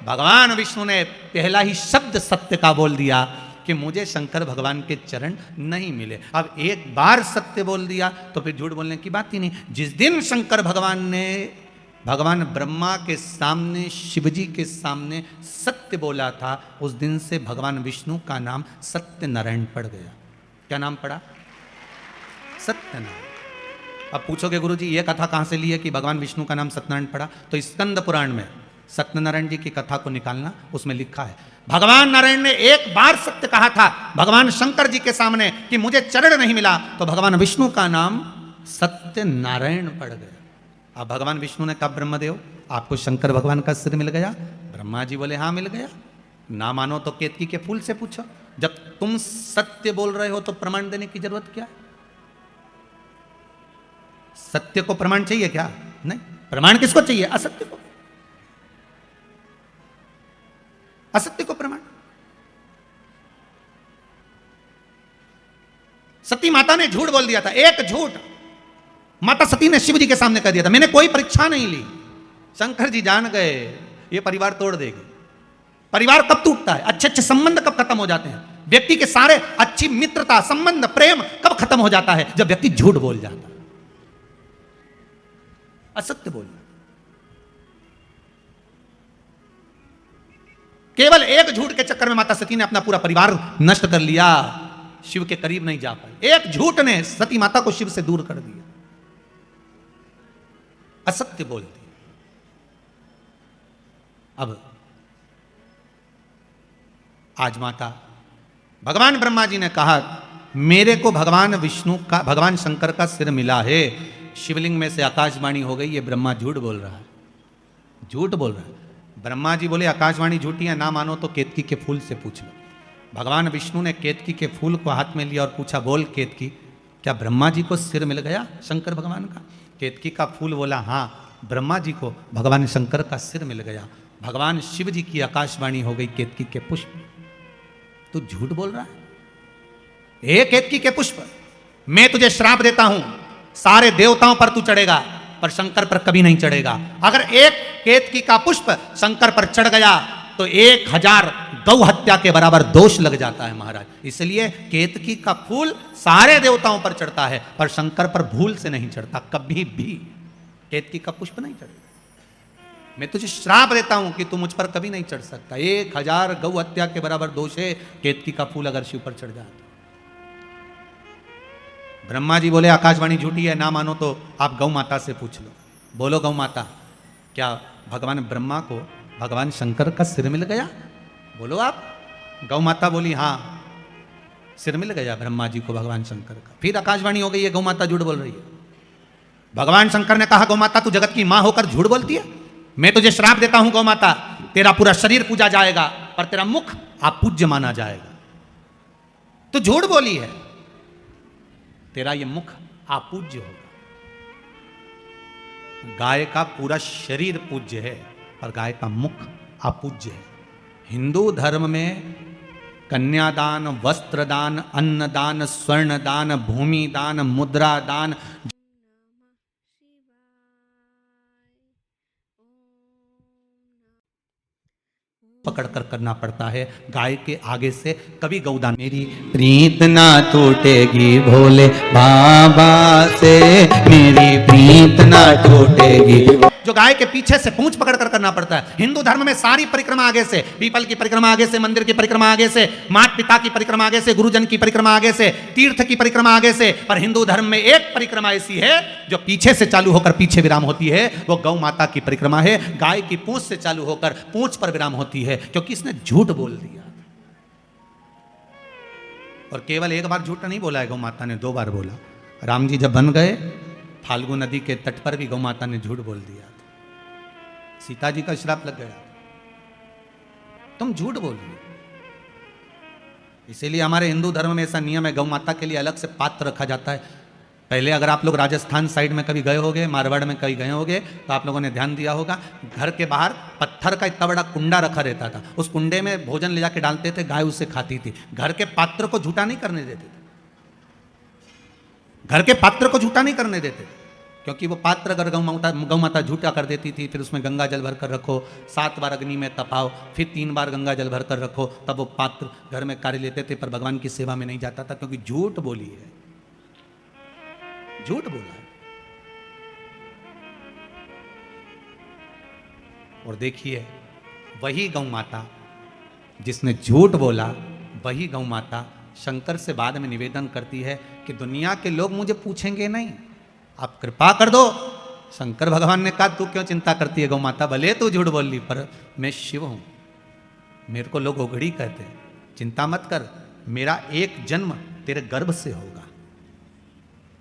भगवान विष्णु ने पहला ही शब्द सत्य का बोल दिया कि मुझे शंकर भगवान के चरण नहीं मिले। अब एक बार सत्य बोल दिया तो फिर झूठ बोलने की बात ही नहीं। जिस दिन शंकर भगवान ने भगवान ब्रह्मा के सामने, शिवजी के सामने सत्य बोला था, उस दिन से भगवान विष्णु का नाम सत्य नारायण पड़ गया। क्या नाम पड़ा? सत्य नारायण। अब पूछोगे गुरुजी ये कथा कहाँ से ली है कि भगवान विष्णु का नाम सत्यनारायण पड़ा? तो स्कंद पुराण में सत्यनारायण जी की कथा को निकालना, उसमें लिखा है भगवान नारायण ने एक बार सत्य कहा था भगवान शंकर जी के सामने कि मुझे चरण नहीं मिला, तो भगवान विष्णु का नाम सत्य नारायण पड़ गया। अब भगवान विष्णु ने कहा ब्रह्मदेव आपको शंकर भगवान का सिर मिल गया? ब्रह्मा जी बोले हाँ मिल गया। ना मानो तो केतकी के फूल से पूछो। जब तुम सत्य बोल रहे हो तो प्रमाण देने की जरूरत क्या है? सत्य को प्रमाण चाहिए क्या? नहीं। प्रमाण किसको चाहिए? असत्य को। असत्य को प्रमाण। सती माता ने झूठ बोल दिया था, एक झूठ माता सती ने शिव जी के सामने कह दिया था, मैंने कोई परीक्षा नहीं ली। शंकर जी जान गए ये परिवार तोड़ देगी। परिवार कब टूटता है? अच्छे अच्छे संबंध कब खत्म हो जाते हैं? व्यक्ति के सारे अच्छी मित्रता, संबंध, प्रेम कब खत्म हो जाता है? जब व्यक्ति झूठ बोल जाता है, असत्य बोलना। केवल एक झूठ के चक्कर में माता सती ने अपना पूरा परिवार नष्ट कर लिया, शिव के करीब नहीं जा पाई। एक झूठ ने सती माता को शिव से दूर कर दिया, असत्य बोल दिया। अब आज माता भगवान ब्रह्मा जी ने कहा मेरे को भगवान विष्णु का, भगवान शंकर का सिर मिला है। शिवलिंग में से आकाशवाणी हो गई, ये ब्रह्मा झूठ बोल रहा है, झूठ बोल रहा है। ब्रह्मा जी बोले आकाशवाणी झूठी है, ना मानो तो केतकी के फूल से पूछ लो। भगवान विष्णु ने केतकी के फूल को हाथ में लिया और पूछा, बोल केतकी, क्या ब्रह्मा जी को सिर मिल गया शंकर भगवान का? केतकी का फूल बोला, हाँ, ब्रह्मा जी को भगवान शंकर का सिर मिल गया। भगवान शिव जी की आकाशवाणी हो गई, केतकी के पुष्प। तू झूठ बोल रहा है? ए केतकी के पुष्प, मैं तुझे श्राप देता हूं, सारे देवताओं पर तू चढ़ेगा पर शंकर पर कभी नहीं चढ़ेगा। अगर एक केतकी का पुष्प शंकर पर चढ़ गया तो 1000 गौ हत्या के बराबर दोष लग जाता है महाराज। इसलिए केतकी का फूल सारे देवताओं पर चढ़ता है पर शंकर पर भूल से नहीं चढ़ता, कभी भी केतकी का पुष्प नहीं चढ़ेगा। मैं तुझे श्राप देता हूं कि तू मुझ पर कभी नहीं चढ़ सकता। 1000 गौ हत्या के बराबर दोष है केतकी का फूल अगर शिव पर चढ़ जाए। ब्रह्मा जी बोले, आकाशवाणी झूठी है, ना मानो तो आप गौ माता से पूछ लो। बोलो गौ माता, क्या भगवान ब्रह्मा को भगवान शंकर का सिर मिल गया? बोलो आप। गौ माता बोली, हाँ, सिर मिल गया ब्रह्मा जी को भगवान शंकर का। फिर आकाशवाणी हो गई है, गौ माता झूठ बोल रही है। भगवान शंकर ने कहा, गौ माता तू जगत की मां होकर झूठ बोलती है? मैं तुझे श्राप देता हूं गौ माता, तेरा पूरा शरीर पूजा जाएगा पर तेरा मुख अपूज्य माना जाएगा। तू झूठ बोली है, तेरा ये मुख अपूज्य होगा। गाय का पूरा शरीर पूज्य है पर गाय का मुख अपूज्य है। हिंदू धर्म में कन्यादान, वस्त्रदान, अन्नदान, स्वर्णदान, भूमिदान, मुद्रा दान पकड़कर करना पड़ता है। गाय के आगे से कभी गौदान। मेरी प्रीत ना टूटेगी भोले बाबा से, मेरी प्रीत ना टूटेगी। जो गाय के पीछे से पूंछ पकड़कर करना पड़ता है। हिंदू धर्म में सारी परिक्रमा आगे से, पीपल की परिक्रमा आगे से, मंदिर की परिक्रमा आगे से, माता पिता की परिक्रमा आगे से, गुरुजन की परिक्रमा आगे से, तीर्थ की परिक्रमा आगे से। पर हिंदू धर्म में एक परिक्रमा ऐसी है जो पीछे से चालू होकर पीछे विराम होती है, वो गौ माता की परिक्रमा है। गाय की पूंछ से चालू होकर पूंछ पर विराम होती है, क्योंकि इसने झूठ बोल दिया। और केवल एक बार झूठ नहीं बोला है गौ माता ने, 2 बार बोला। राम जी जब बन गए, फाल्गु नदी के तट पर भी गौ माता ने झूठ बोल दिया। सीता जी का श्राप लग गया, तुम झूठ बोल रहे। इसीलिए हमारे हिंदू धर्म में ऐसा नियम है, गौ माता के लिए अलग से पात्र रखा जाता है। पहले अगर आप लोग राजस्थान साइड में कभी गए होगे, मारवाड़ में कभी गए होगे, तो आप लोगों ने ध्यान दिया होगा, घर के बाहर पत्थर का इतना बड़ा कुंडा रखा रहता था। उस कुंडे में भोजन ले जाके डालते थे, गाय उसे खाती थी। घर के पात्र को झूठा नहीं करने देते थे, घर के पात्र को झूठा नहीं करने देते थे, क्योंकि वो पात्र अगर गौ माता झूठा कर देती थी, फिर उसमें गंगा जल भर कर रखो, 7 बार अग्नि में तपाओ, फिर 3 बार गंगा जल भर कर रखो, तब वो पात्र घर में कार्य लेते थे, पर भगवान की सेवा में नहीं जाता था, क्योंकि झूठ बोली है, झूठ बोला है। और देखिए, वही गौ माता जिसने झूठ बोला, वही गौ माता शंकर से बाद में निवेदन करती है कि दुनिया के लोग मुझे पूछेंगे नहीं, आप कृपा कर दो। शंकर भगवान ने कहा, तू क्यों चिंता करती है गौ माता, भले तू झूठ बोल ली, पर मैं शिव हूं, मेरे को लोग ओघड़ी कहते हैं, चिंता मत कर, मेरा एक जन्म तेरे गर्भ से होगा।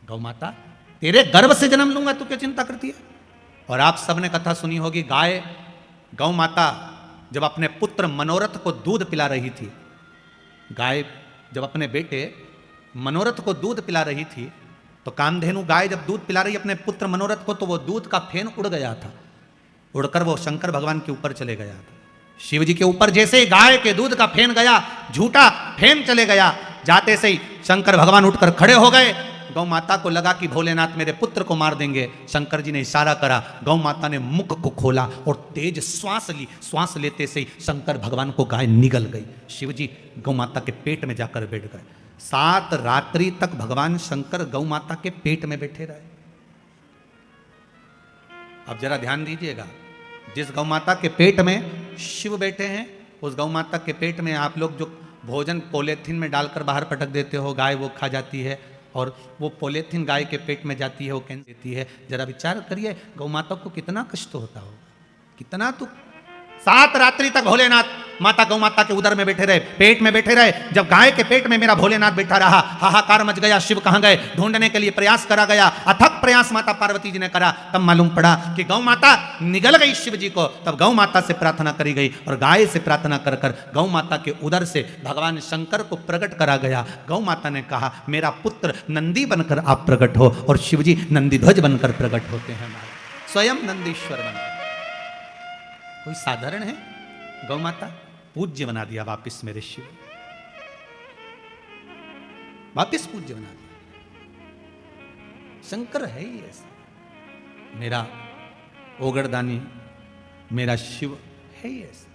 गौ माता, तेरे गर्भ से जन्म लूंगा, तू क्यों चिंता करती है। और आप सबने कथा सुनी होगी, गौ माता जब अपने पुत्र मनोरथ को दूध पिला रही थी, गाय जब अपने बेटे मनोरथ को दूध पिला रही थी, तो कामधेनु गाय जब दूध पिला रही अपने पुत्र मनोरथ को, तो वो दूध का फेन उड़ गया था, उड़कर वो शंकर भगवान के ऊपर चले गया था। शिव जी के ऊपर जैसे ही गाय के दूध का फेन गया, झूठा फेन चले गया, जाते से ही शंकर भगवान उठकर खड़े हो गए। गौ माता को लगा कि भोलेनाथ मेरे पुत्र को मार देंगे। शंकर जी ने इशारा करा, गौ माता ने मुख को खोला और तेज श्वास ली। श्वास लेते से ही शंकर भगवान को गाय निगल गई। शिव जी गौ माता के पेट में जाकर बैठ गए। 7 रात्रि तक भगवान शंकर गौ माता के पेट में बैठे रहे। अब जरा ध्यान दीजिएगा, जिस गौ माता के पेट में शिव बैठे हैं, उस गौ माता के पेट में आप लोग जो भोजन पॉलीथीन में डालकर बाहर पटक देते हो, गाय वो खा जाती है, और वो पॉलीथीन गाय के पेट में जाती है, वो कैंसर देती है। जरा विचार करिए, गौ माता को कितना कष्ट होता होगा, कितना। तो 7 रात्रि तक भोलेनाथ माता गौ माता के उदर में बैठे रहे, पेट में बैठे रहे। जब गाय के पेट में मेरा भोलेनाथ बैठा रहा, हाहाकार मच गया। शिव कहाँ गए, ढूंढने के लिए प्रयास करा गया, अथक प्रयास माता पार्वती जी ने करा, तब मालूम पड़ा कि गौ माता निगल गई शिव जी को। तब गौ माता से प्रार्थना करी गई और गाय से प्रार्थना कर कर गौ माता के उदर से भगवान शंकर को प्रकट करा गया। गौ माता ने कहा मेरा पुत्र नंदी बनकर आप प्रकट हो, और शिव जी नंदीध्वज बनकर प्रकट होते हैं, स्वयं नंदीश्वर बनकर। कोई साधारण है? गौ माता पूज्य बना दिया वापिस मेरे शिव, वापिस पूज्य बना दिया। शंकर है ही ऐसा, मेरा ओगरदानी, मेरा शिव है ही ऐसा।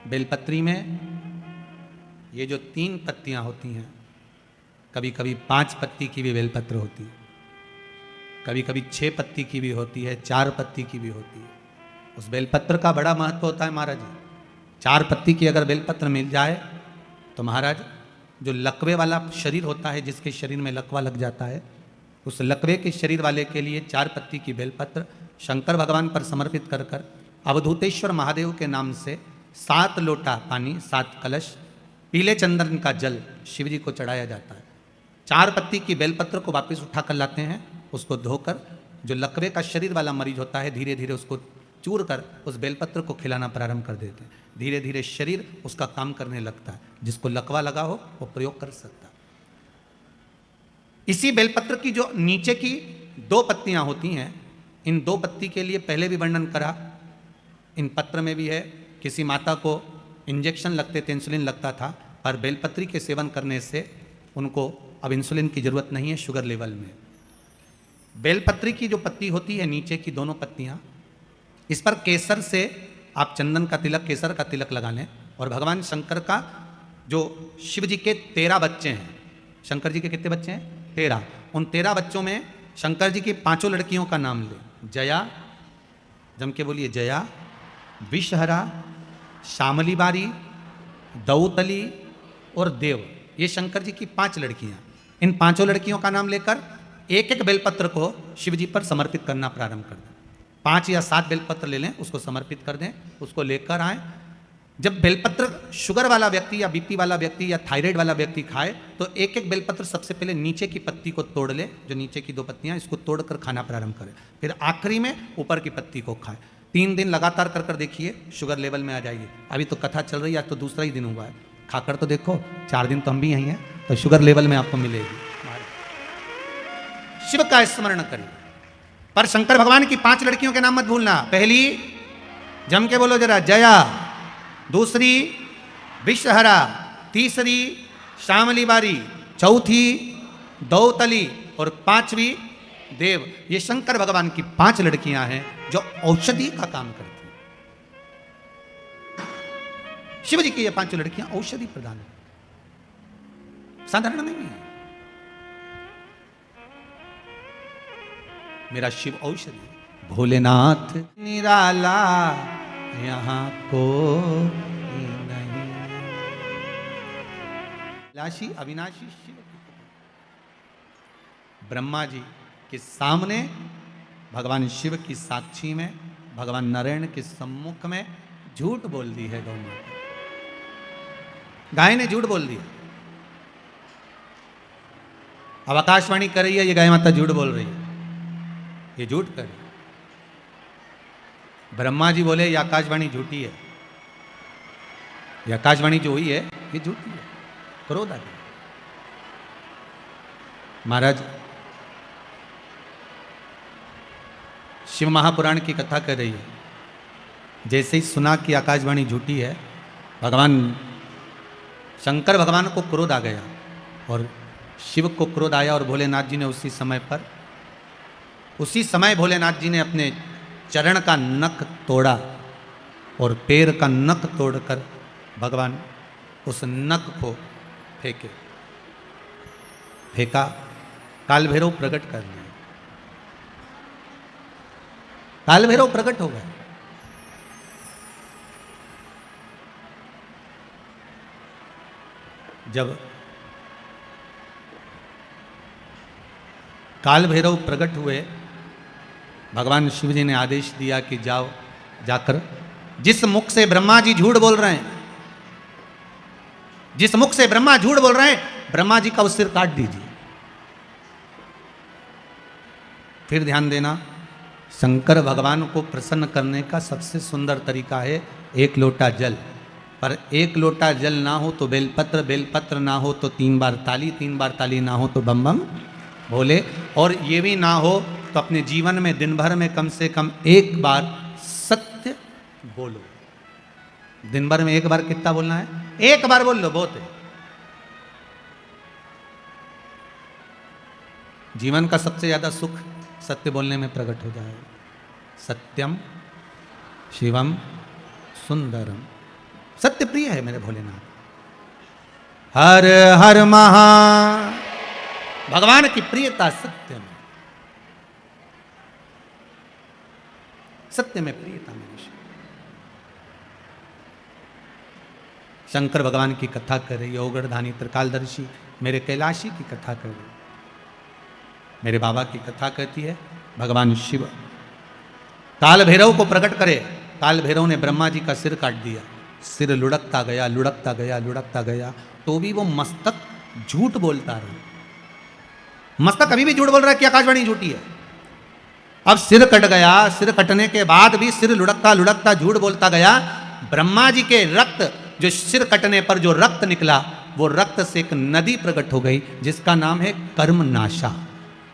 बेलपत्री में ये जो 3 पत्तियां होती हैं, कभी कभी 5 पत्ती की भी बेलपत्र होती है, कभी कभी 6 पत्ती की भी होती है, 4 पत्ती की भी होती है। उस बेलपत्र का बड़ा महत्व होता है महाराज। 4 पत्ती की अगर बेलपत्र मिल जाए तो महाराज जो लकवे वाला शरीर होता है, जिसके शरीर में लकवा लग जाता है, उस लकवे के शरीर वाले के लिए 4 पत्ती की बेलपत्र शंकर भगवान पर समर्पित कर कर अवधूतेश्वर महादेव के नाम से 7 लोटा पानी, 7 कलश पीले चंदन का जल शिव जी को चढ़ाया जाता है। 4 पत्ती की बेलपत्र को वापस उठा कर लाते हैं, उसको धोकर जो लकवे का शरीर वाला मरीज होता है धीरे धीरे उसको चूर कर उस बेलपत्र को खिलाना प्रारंभ कर देते हैं। धीरे धीरे शरीर उसका काम करने लगता है। जिसको लकवा लगा हो वो प्रयोग कर सकता है। इसी बेलपत्र की जो नीचे की 2 पत्तियां होती हैं, इन 2 पत्ती के लिए पहले भी वर्णन करा, इन पत्र में भी है। किसी माता को इंजेक्शन लगते थे, इंसुलिन लगता था, पर बेलपत्री के सेवन करने से उनको अब इंसुलिन की जरूरत नहीं है शुगर लेवल में। बेलपत्री की जो पत्ती होती है नीचे की दोनों पत्तियां, इस पर केसर से आप चंदन का तिलक, केसर का तिलक लगा लें। और भगवान शंकर का जो शिव जी के 13 बच्चे हैं, शंकर जी के कितने बच्चे हैं? 13। उन 13 बच्चों में शंकर जी की 5 लड़कियों का नाम ले। जया, जम के बोलिए, जया, विषहरा, श्यामली बारी, दौतली और देव, ये शंकर जी की 5 लड़कियां। इन 5 लड़कियों का नाम लेकर एक एक बेलपत्र को शिव जी पर समर्पित करना प्रारंभ कर दें। 5 या 7 बेलपत्र ले लें, उसको समर्पित कर दें, उसको लेकर आए। जब बेलपत्र शुगर वाला व्यक्ति या बीपी वाला व्यक्ति या थायराइड वाला व्यक्ति खाए तो एक एक बेलपत्र सबसे पहले नीचे की पत्ती को तोड़ ले, जो नीचे की 2 पत्तियां, इसको तोड़कर खाना प्रारंभ करे। फिर आखिरी में ऊपर की पत्ती को खाए। 3 दिन लगातार कर कर देखिए, शुगर लेवल में आ जाइए। अभी तो कथा चल रही है, आज तो दूसरा ही दिन हुआ है, खाकर तो देखो, 4 दिन तो हम भी यहीं हैं, तो शुगर लेवल में आपको मिलेगी। शिव का स्मरण करिए। पर शंकर भगवान की 5 लड़कियों के नाम मत भूलना। पहली, जम के बोलो जरा, जया। दूसरी, विषहरा। तीसरी, श्यामली बारी। चौथी, दौतली। और 5वीं, देव। ये शंकर भगवान की 5 लड़कियां हैं जो औषधि का काम करती हैं। शिव जी की ये 5 लड़कियां औषधि प्रदान है, साधारण नहीं है। मेरा शिव औषधि। भोलेनाथ निराला यहां को नहीं, विलासी अविनाशी शिव। ब्रह्मा जी के सामने, भगवान शिव की साक्षी में, भगवान नारायण के सम्मुख में झूठ बोल दी है गौ माता। गाय ने झूठ बोल दिया। अब आकाशवाणी कर रही है, ये गाय माता झूठ बोल रही है, ये झूठ कर रही है। ब्रह्मा जी बोले ये आकाशवाणी झूठी है, ये आकाशवाणी जो हुई है ये झूठी है। क्रोध आ गया। महाराज शिव महापुराण की कथा कर रही है। जैसे ही सुना कि आकाशवाणी झूठी है, भगवान शंकर भगवान को क्रोध आ गया और शिव को क्रोध आया और भोलेनाथ जी ने उसी समय भोलेनाथ जी ने अपने चरण का नख तोड़ा और पैर का नख तोड़कर भगवान उस नख को फेंका। काल भैरव प्रकट कर दिया। काल भैरव प्रकट हो गए। जब काल भैरव प्रकट हुए, भगवान शिव जी ने आदेश दिया कि जाओ, जाकर जिस मुख से ब्रह्मा जी झूठ बोल रहे हैं, जिस मुख से ब्रह्मा झूठ बोल रहे हैं, ब्रह्मा जी का वो सिर काट दीजिए। फिर ध्यान देना, शंकर भगवान को प्रसन्न करने का सबसे सुंदर तरीका है एक लोटा जल। पर एक लोटा जल ना हो तो बेलपत्र, बेलपत्र ना हो तो 3 बार ताली, 3 बार ताली ना हो तो बम बम बोले, और ये भी ना हो तो अपने जीवन में दिन भर में कम से कम एक बार सत्य बोलो। दिन भर में एक बार कितना बोलना है? एक बार बोल लो, बहुत है। जीवन का सबसे ज्यादा सुख सत्य बोलने में प्रकट हो जाए। सत्यम शिवम सुंदरम, सत्य प्रिय है मेरे भोलेनाथ। हर हर महा, भगवान की प्रियता सत्य में, सत्य में प्रियता मेरे शंकर भगवान की कथा करे, योगढ़धानी त्रिकालदर्शी मेरे कैलाशी की कथा करे, मेरे बाबा की कथा कहती है भगवान शिव काल भैरव को प्रकट करे। काल भैरव ने ब्रह्मा जी का सिर काट दिया, सिर लुढ़कता गया, लुढ़कता गया, लुढ़कता गया, तो भी वो मस्तक झूठ बोलता रहा। मस्तक अभी भी झूठ बोल रहा है कि आकाशवाणी झूठी है। अब सिर कट गया, सिर कटने के बाद भी सिर लुढ़कता लुढ़कता झूठ बोलता गया। ब्रह्मा जी के रक्त, जो सिर कटने पर जो रक्त निकला, वो रक्त से एक नदी प्रकट हो गई जिसका नाम है कर्मनाशा।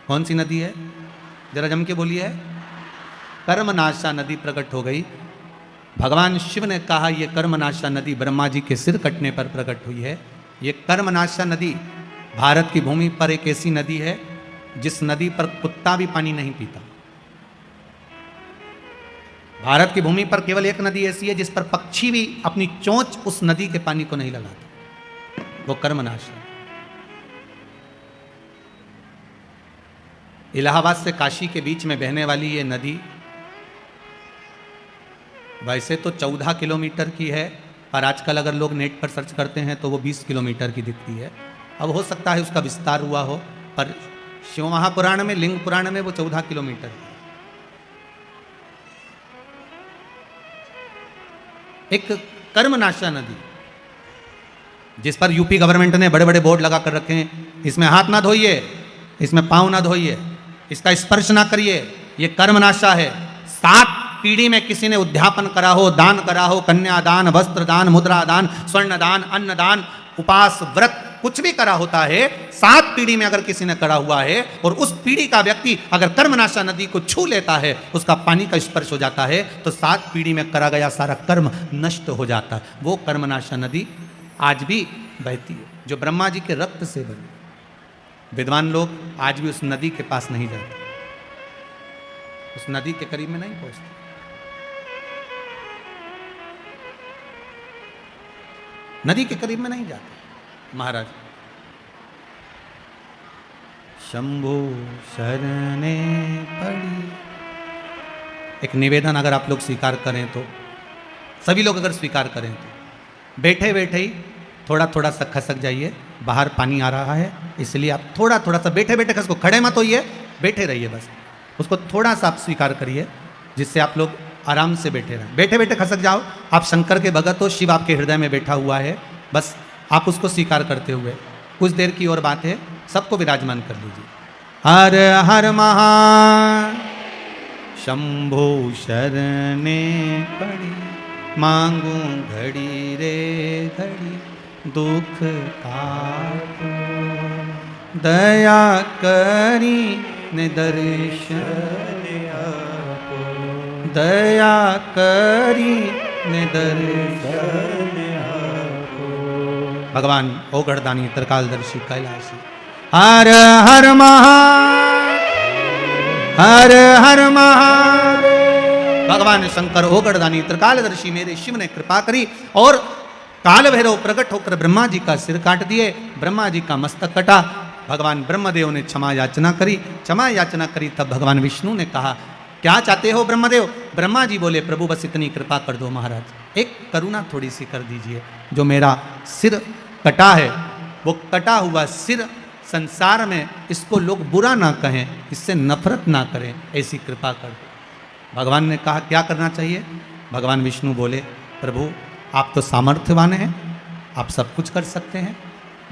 कौन सी नदी है? जरा जम के बोलिए। कर्मनाशा नदी प्रकट हो गई। भगवान शिव ने कहा ये कर्मनाशा नदी ब्रह्मा जी के सिर कटने पर प्रकट हुई है। ये कर्मनाशा नदी भारत की भूमि पर एक ऐसी नदी है जिस नदी पर कुत्ता भी पानी नहीं पीता। भारत की भूमि पर केवल एक नदी ऐसी है जिस पर पक्षी भी अपनी चोंच उस नदी के पानी को नहीं लगाता, वो कर्मनाशा। इलाहाबाद से काशी के बीच में बहने वाली ये नदी वैसे तो 14 किलोमीटर की है, पर आजकल अगर लोग नेट पर सर्च करते हैं तो वो 20 किलोमीटर की दिखती है। अब हो सकता है उसका विस्तार हुआ हो, पर शिव महापुराण में, लिंग पुराण में वो 14 किलोमीटर है। एक कर्मनाशा नदी जिस पर यूपी गवर्नमेंट ने बड़े बड़े बोर्ड लगा कर रखे हैं, इसमें हाथ ना धोइए, इसमें पांव ना धोइए, इसका स्पर्श ना करिए, ये कर्मनाशा है। 7 पीढ़ी में किसी ने उद्यापन करा हो, दान करा हो, कन्यादान, वस्त्र दान, मुद्रा दान, स्वर्ण दान, अन्न दान, उपास, व्रत, कुछ भी करा होता है, 7 पीढ़ी में अगर किसी ने करा हुआ है और उस पीढ़ी का व्यक्ति अगर कर्मनाशा नदी को छू लेता है, उसका पानी का स्पर्श हो जाता है, तो 7 पीढ़ी में करा गया सारा कर्म नष्ट हो जाता है। वो कर्मनाशा नदी आज भी बहती है, जो ब्रह्मा जी के रक्त से बनी। विद्वान लोग आज भी उस नदी के पास नहीं जाते, उस नदी के करीब में नहीं पहुंचते। नदी के करीब में नहीं जाते। महाराज शंभु शरणे पड़ी, एक निवेदन अगर आप लोग स्वीकार करें तो, सभी लोग अगर स्वीकार करें तो, बैठे बैठे ही थोड़ा थोड़ा सा खसक जाइए। बाहर पानी आ रहा है इसलिए आप थोड़ा थोड़ा सा बैठे बैठे खसको, खड़े मत होइए, बैठे रहिए, बस उसको थोड़ा सा आप स्वीकार करिए जिससे आप लोग आराम से बैठे रहें। बैठे बैठे खसक जाओ। आप शंकर के भगत हो, शिव आपके हृदय में बैठा हुआ है, बस आप उसको स्वीकार करते हुए कुछ देर की और बात है, सबको विराजमान कर लीजिए। हर हर महा शंभो शरणे पड़ी, मांगू घड़ी रे घड़ी, दुख काटो दया करी ने दर्शन आपो, दया करी ने दर्शन आपो। भगवान ओगढ़दानी त्रिकालदर्शी कैलाशी। हर हर महा, हर हर महादेव। भगवान शंकर ओगढ़दानी त्रिकालदर्शी मेरे शिव ने कृपा करी और काल भैरव प्रकट होकर ब्रह्मा जी का सिर काट दिए, ब्रह्मा जी का मस्तक कटा। भगवान ब्रह्मदेव ने क्षमा याचना करी, क्षमा याचना करी, तब भगवान विष्णु ने कहा क्या चाहते हो ब्रह्मदेव? ब्रह्मा जी बोले प्रभु बस इतनी कृपा कर दो महाराज, एक करुणा थोड़ी सी कर दीजिए, जो मेरा सिर कटा है, वो कटा हुआ सिर संसार में इसको लोग बुरा ना कहें, इससे नफरत ना करें, ऐसी कृपा कर दो। भगवान ने कहा क्या करना चाहिए? भगवान विष्णु बोले प्रभु आप तो सामर्थ्यवान हैं, आप सब कुछ कर सकते हैं।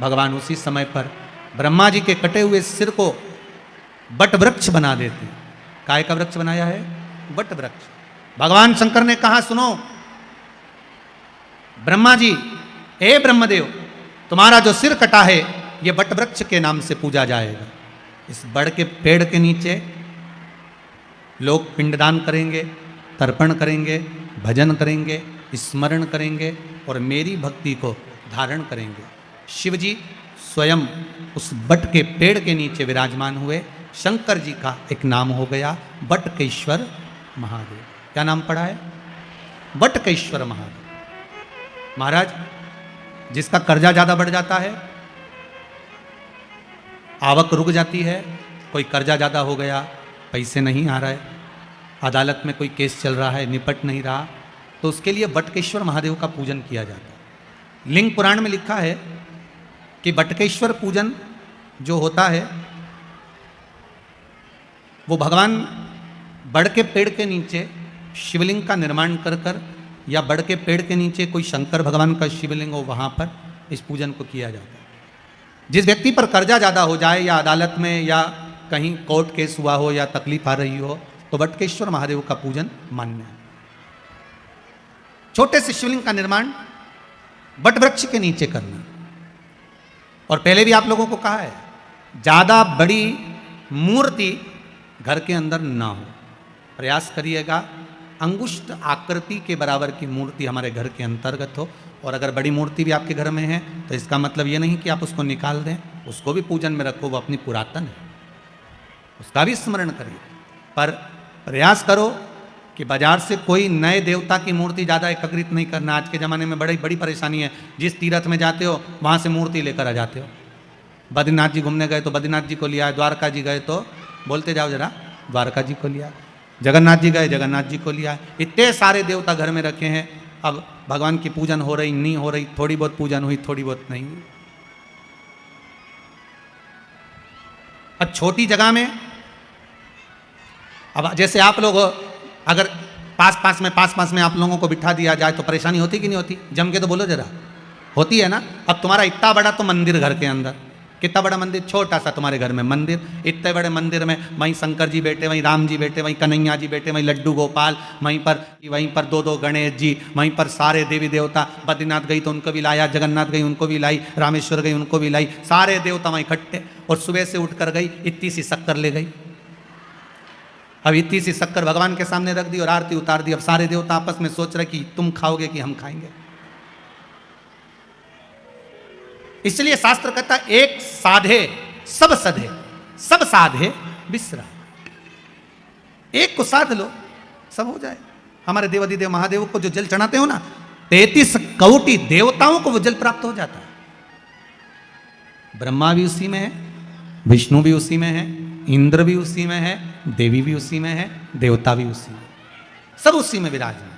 भगवान उसी समय पर ब्रह्मा जी के कटे हुए सिर को बट वृक्ष बना देते। काय का वृक्ष बनाया है? बट वृक्ष। भगवान शंकर ने कहा, सुनो ब्रह्मा जी, हे ब्रह्मदेव, तुम्हारा जो सिर कटा है ये बट वृक्ष के नाम से पूजा जाएगा। इस बड़ के पेड़ के नीचे लोग पिंडदान करेंगे, तर्पण करेंगे, भजन करेंगे, स्मरण करेंगे और मेरी भक्ति को धारण करेंगे। शिव जी स्वयं उस बट के पेड़ के नीचे विराजमान हुए। शंकर जी का एक नाम हो गया बटकेश्वर महादेव। क्या नाम पड़ा है? बटकेश्वर महादेव। महाराज, जिसका कर्जा ज्यादा बढ़ जाता है, आवक रुक जाती है, कोई कर्जा ज्यादा हो गया, पैसे नहीं आ रहे, अदालत में कोई केस चल रहा है, निपट नहीं रहा, तो उसके लिए बटकेश्वर महादेव का पूजन किया जाता है। लिंग पुराण में लिखा है कि बटकेश्वर पूजन जो होता है वो भगवान बड़ के पेड़ के नीचे शिवलिंग का निर्माण कर कर या बड़ के पेड़ के नीचे कोई शंकर भगवान का शिवलिंग हो, वहाँ पर इस पूजन को किया जाता है। जिस व्यक्ति पर कर्जा ज़्यादा हो जाए या अदालत में या कहीं कोर्ट केस हुआ हो या तकलीफ आ रही हो, तो बटकेश्वर महादेव का पूजन मान्य है। छोटे से शिवलिंग का निर्माण बट वृक्ष के नीचे करना। और पहले भी आप लोगों को कहा है, ज़्यादा बड़ी मूर्ति घर के अंदर ना हो। प्रयास करिएगा अंगुष्ठ आकृति के बराबर की मूर्ति हमारे घर के अंतर्गत हो। और अगर बड़ी मूर्ति भी आपके घर में है तो इसका मतलब ये नहीं कि आप उसको निकाल दें, उसको भी पूजन में रखो, वो अपनी पुरातन है, उसका भी स्मरण करिए। पर प्रयास करो कि बाजार से कोई नए देवता की मूर्ति ज़्यादा एकत्रित नहीं करना। आज के ज़माने में बड़ी बड़ी परेशानी है। जिस तीर्थ में जाते हो वहाँ से मूर्ति लेकर आ जाते हो। बद्रीनाथ जी घूमने गए तो बद्रीनाथ जी को लिया, द्वारका जी गए तो बोलते जाओ जरा, द्वारका जी को लिया, जगन्नाथ जी गए, जगन्नाथ जी को लिया। इतने सारे देवता घर में रखे हैं। अब भगवान की पूजन हो रही नहीं हो रही, थोड़ी बहुत पूजन हुई, थोड़ी बहुत नहीं हुई। अब छोटी जगह में, अब जैसे आप लोग अगर पास पास में आप लोगों को बिठा दिया जाए तो परेशानी होती कि नहीं होती? जम के तो बोलो जरा, होती है ना। अब तुम्हारा इतना बड़ा तो मंदिर घर के अंदर, कितना बड़ा मंदिर, छोटा सा तुम्हारे घर में मंदिर, इतने बड़े मंदिर में वहीं शंकर जी बैठे, वहीं राम जी बैठे, वहीं कन्हैया जी बैठे, वहीं लड्डू गोपाल, वहीं पर दो गणेश जी, वहीं पर सारे देवी देवता। बद्रीनाथ गई तो उनको भी लाया, जगन्नाथ गई उनको भी लाई, रामेश्वर गई उनको भी लाई, सारे देवता वहीं इकट्ठे। और सुबह से उठ कर गई, इतनी सी शक्कर ले गई। अब इतनी सी शक्कर भगवान के सामने रख दी और आरती उतार दी। अब सारे देवता आपस में सोच रहे कि तुम खाओगे कि हम खाएंगे। इसलिए शास्त्र कहता एक साधे सब सधे, सब साधे विश्रा। एक को साध लो, सब हो जाए। हमारे देवाधिदेव महादेव को जो जल चढ़ाते हो ना, 33 कोटि देवताओं को वो जल प्राप्त हो जाता है। ब्रह्मा भी उसी में है, विष्णु भी उसी में है, इंद्र भी उसी में है, देवी भी उसी में है, देवता भी उसी में, सब उसी में विराजमान।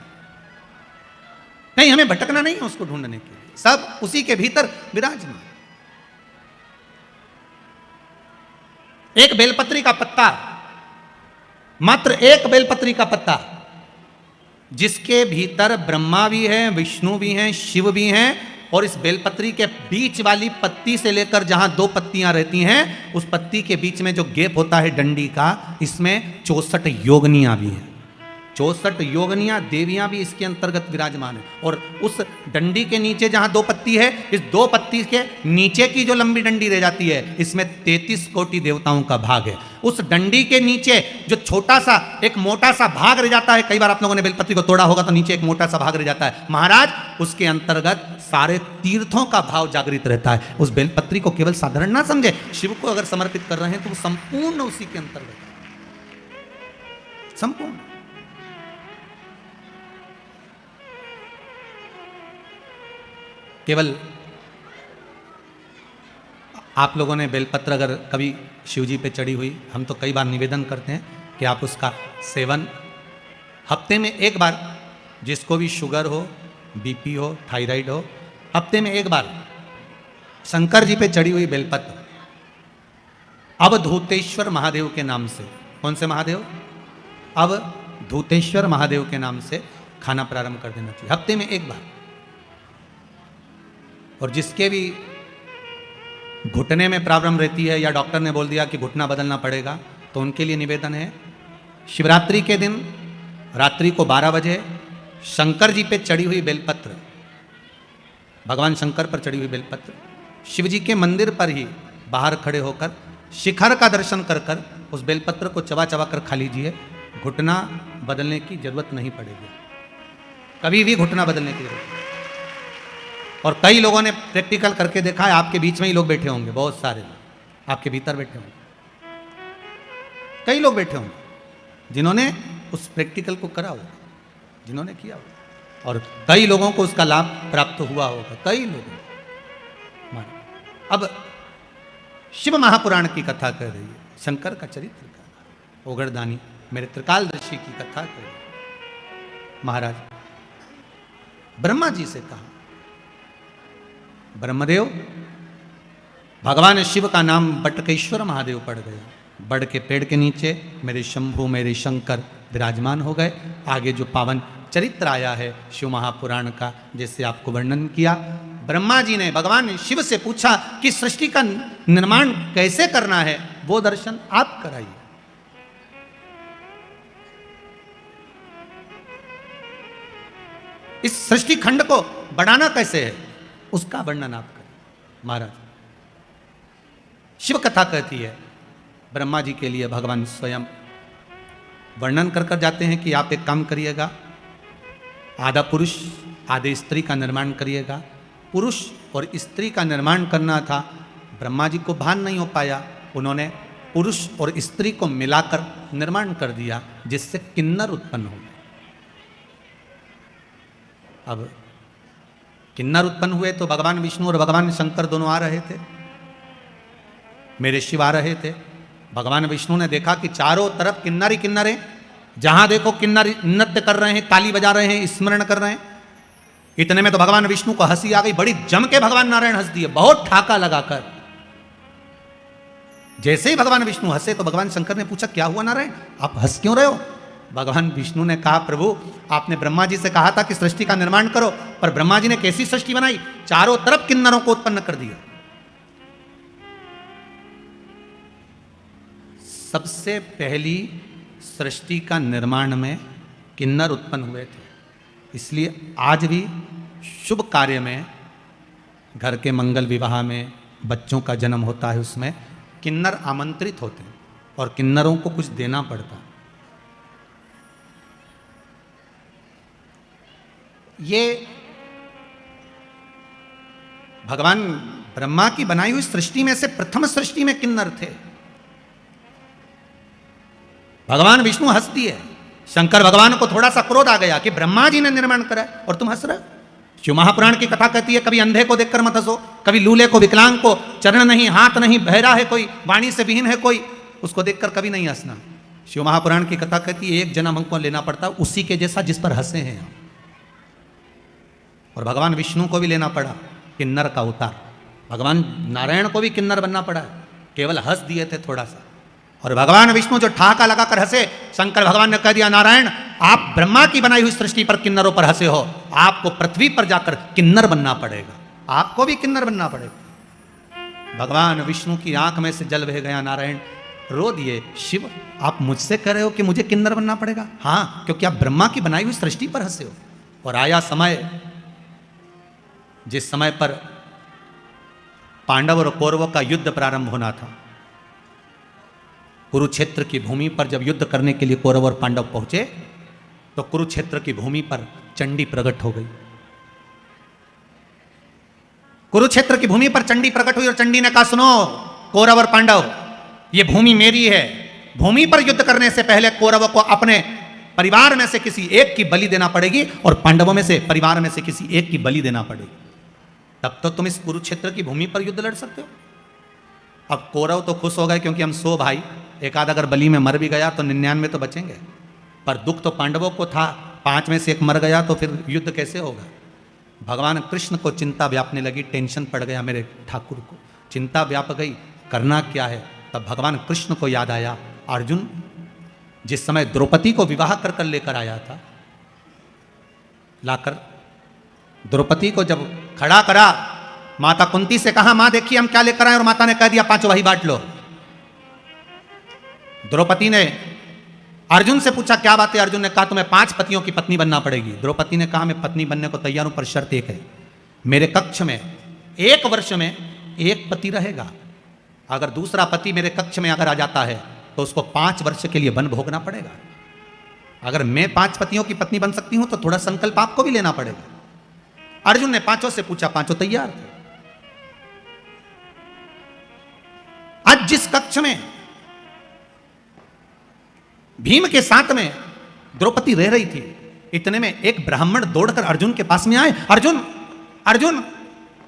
नहीं, हमें भटकना नहीं है उसको ढूंढने के लिए, सब उसी के भीतर विराजमान। एक बेलपत्री का पत्ता, मात्र एक बेलपत्री का पत्ता, जिसके भीतर ब्रह्मा भी है, विष्णु भी हैं, शिव भी हैं, और इस बेलपत्री के बीच वाली पत्ती से लेकर जहां 2 पत्तियां रहती हैं, उस पत्ती के बीच में जो गैप होता है डंडी का, इसमें 64 योगनियां भी हैं। 64 योगनियां देवियां भी इसके अंतर्गत विराजमान है। और उस डंडी के नीचे जहां 2 पत्ती है, इस 2 पत्ती के नीचे की जो लंबी डंडी रह जाती है, इसमें 33 कोटि देवताओं का भाग है। उस डंडी के नीचे जो छोटा सा एक मोटा सा भाग रह जाता है, कई बार आप लोगों ने बेलपत्री को तोड़ा होगा तो नीचे एक मोटा सा भाग रह जाता है, महाराज उसके अंतर्गत सारे तीर्थों का भाव जागृत रहता है। उस बेलपत्री को केवल साधारण ना समझे, शिव को अगर समर्पित कर रहे हैं तो वो संपूर्ण उसी के अंतर्गत, संपूर्ण। केवल आप लोगों ने बेलपत्र अगर कभी शिवजी पे चढ़ी हुई, हम तो कई बार निवेदन करते हैं कि आप उसका सेवन हफ्ते में एक बार, जिसको भी शुगर हो, बीपी हो, थायराइड हो, हफ्ते में एक बार शंकर जी पे चढ़ी हुई बेलपत्र अवधूतेश्वर महादेव के नाम से, कौन से महादेव? अवधूतेश्वर महादेव के नाम से खाना प्रारंभ कर देना चाहिए, हफ्ते में एक बार। और जिसके भी घुटने में प्रॉब्लम रहती है या डॉक्टर ने बोल दिया कि घुटना बदलना पड़ेगा, तो उनके लिए निवेदन है, शिवरात्रि के दिन रात्रि को 12 बजे शंकर जी पे चढ़ी हुई बेलपत्र, भगवान शंकर पर चढ़ी हुई बेलपत्र, शिव जी के मंदिर पर ही बाहर खड़े होकर शिखर का दर्शन कर कर उस बेलपत्र को चबा चबा कर खा लीजिए। घुटना बदलने की जरूरत नहीं पड़ेगी, कभी भी घुटना बदलने की जरूरत नहीं। और कई लोगों ने प्रैक्टिकल करके देखा है, आपके बीच में ही लोग बैठे होंगे, बहुत सारे लोग आपके भीतर बैठे होंगे, कई लोग बैठे होंगे जिन्होंने उस प्रैक्टिकल को करा होगा, जिन्होंने किया होगा, और कई लोगों को उसका लाभ प्राप्त हुआ होगा, कई लोगों। अब शिव महापुराण की कथा कर रही है, शंकर का चरित्र का, ओगरदानी मेरे त्रिकालदर्शी की कथा कर रही है। महाराज ब्रह्मा जी से कहा, ब्रह्मदेव, भगवान शिव का नाम बटकेश्वर महादेव पड़ गया, बड़ के पेड़ के नीचे मेरे शंभु मेरे शंकर विराजमान हो गए। आगे जो पावन चरित्र आया है शिव महापुराण का, जैसे आपको वर्णन किया, ब्रह्मा जी ने भगवान शिव से पूछा कि सृष्टि का निर्माण कैसे करना है, वो दर्शन आप कराइए। इस सृष्टि खंड को बढ़ाना कैसे है, उसका वर्णन आप करें। महाराज शिव कथा कहती है, ब्रह्मा जी के लिए भगवान स्वयं वर्णन कर कर जाते हैं कि आप एक काम करिएगा, आधा पुरुष आधे स्त्री का निर्माण करिएगा। पुरुष और स्त्री का निर्माण करना था, ब्रह्मा जी को भान नहीं हो पाया, उन्होंने पुरुष और स्त्री को मिलाकर निर्माण कर दिया, जिससे किन्नर उत्पन्न हो गए। अब किन्नर उत्पन्न हुए तो भगवान विष्णु और भगवान शंकर दोनों आ रहे थे, मेरे शिव आ रहे थे। भगवान विष्णु ने देखा कि चारों तरफ किन्नर ही किन्नर हैं, जहां देखो किन्नर नृत्य कर रहे हैं, ताली बजा रहे हैं, स्मरण कर रहे हैं। इतने में तो भगवान विष्णु को हंसी आ गई, बड़ी जम के भगवान नारायण हंस दिए, बहुत ठाका लगाकर। जैसे ही भगवान विष्णु हंसे तो भगवान शंकर ने पूछा, क्या हुआ नारायण, आप हंस क्यों रहे हो? भगवान विष्णु ने कहा, प्रभु आपने ब्रह्मा जी से कहा था कि सृष्टि का निर्माण करो, पर ब्रह्मा जी ने कैसी सृष्टि बनाई, चारों तरफ किन्नरों को उत्पन्न कर दिया। सबसे पहली सृष्टि का निर्माण में किन्नर उत्पन्न हुए थे, इसलिए आज भी शुभ कार्य में, घर के मंगल विवाह में, बच्चों का जन्म होता है, उसमें किन्नर आमंत्रित होते हैं और किन्नरों को कुछ देना पड़ता है। ये भगवान ब्रह्मा की बनाई हुई सृष्टि में से प्रथम सृष्टि में किन्नर थे। भगवान विष्णु हंसती है, शंकर भगवान को थोड़ा सा क्रोध आ गया कि ब्रह्मा जी ने निर्माण करा और तुम हंस रहे। शिव महापुराण की कथा कहती है, कभी अंधे को देखकर मत हंसो, कभी लूले को, विकलांग को, चरण नहीं, हाथ नहीं, बहरा है कोई, वाणी से विहीन है कोई, उसको देखकर कभी नहीं हंसना। शिव महापुराण की कथा कहती है, एक जन्म हमको लेना पड़ता उसी के जैसा जिस पर हंसे हैं। और भगवान विष्णु को भी लेना पड़ा किन्नर का अवतार, भगवान नारायण को भी किन्नर बनना पड़ा, केवल हंस दिए थे थोड़ा सा। और भगवान विष्णु जो ठाका लगाकर हंसे, शंकर भगवान ने कह दिया, नारायण आप ब्रह्मा की बनाई हुई सृष्टि पर किन्नरों पर हंसे हो, आपको पृथ्वी पर जाकर किन्नर बनना पड़ेगा, आपको भी किन्नर बनना पड़ेगा। भगवान विष्णु की आंख में से जल बह गया, नारायण रो दिए, शिव आप मुझसे कह रहे हो कि मुझे किन्नर बनना पड़ेगा? हाँ, क्योंकि आप ब्रह्मा की बनाई हुई सृष्टि पर हंसे हो। और आया समय, जिस समय पर पांडव और कौरवों का युद्ध प्रारंभ होना था, कुरुक्षेत्र की भूमि पर जब युद्ध करने के लिए कौरव और पांडव पहुंचे, तो कुरुक्षेत्र की भूमि पर चंडी प्रकट हो गई। कुरुक्षेत्र की भूमि पर चंडी प्रकट हुई और चंडी ने कहा, सुनो कौरव और पांडव, ये भूमि मेरी है, भूमि पर युद्ध करने से पहले कौरवों को अपने परिवार में से किसी एक की बलि देना पड़ेगी और पांडवों में से परिवार में से किसी एक की बलि देना पड़ेगी, तब तो तुम इस कुरुक्षेत्र की भूमि पर युद्ध लड़ सकते हो। अब कौरव तो खुश हो गए, क्योंकि हम 100 भाई, एक आध अगर बलि में मर भी गया तो 99 तो बचेंगे, पर दुख तो पांडवों को था, 5 में से एक मर गया तो फिर युद्ध कैसे होगा। भगवान कृष्ण को चिंता व्यापने लगी, टेंशन पड़ गया मेरे ठाकुर को, चिंता व्याप गई, करना क्या है। तब भगवान कृष्ण को याद आया, अर्जुन जिस समय द्रौपदी को विवाह कर कर लेकर आया था, लाकर द्रौपदी को जब खड़ा करा माता कुंती से कहा, मां देखिए हम क्या लेकर आए, और माता ने कह दिया पांचों वही बांट लो। द्रौपदी ने अर्जुन से पूछा क्या बात है, अर्जुन ने कहा तुम्हें 5 पतियों की पत्नी बनना पड़ेगी। द्रौपदी ने कहा मैं पत्नी बनने को तैयार हूं, पर शर्त एक है, मेरे कक्ष में 1 वर्ष में 1 पति रहेगा। अगर दूसरा पति मेरे कक्ष में अगर आ जाता है तो उसको 5 वर्ष के लिए वन भोगना पड़ेगा। अगर मैं 5 पतियों की पत्नी बन सकती हूं तो थोड़ा संकल्प आपको भी लेना पड़ेगा। अर्जुन ने 5 से पूछा, 5 तैयार थे। आज जिस कक्ष में भीम के साथ में द्रौपदी रह रही थी, इतने में एक ब्राह्मण दौड़कर अर्जुन के पास में आए। अर्जुन, अर्जुन,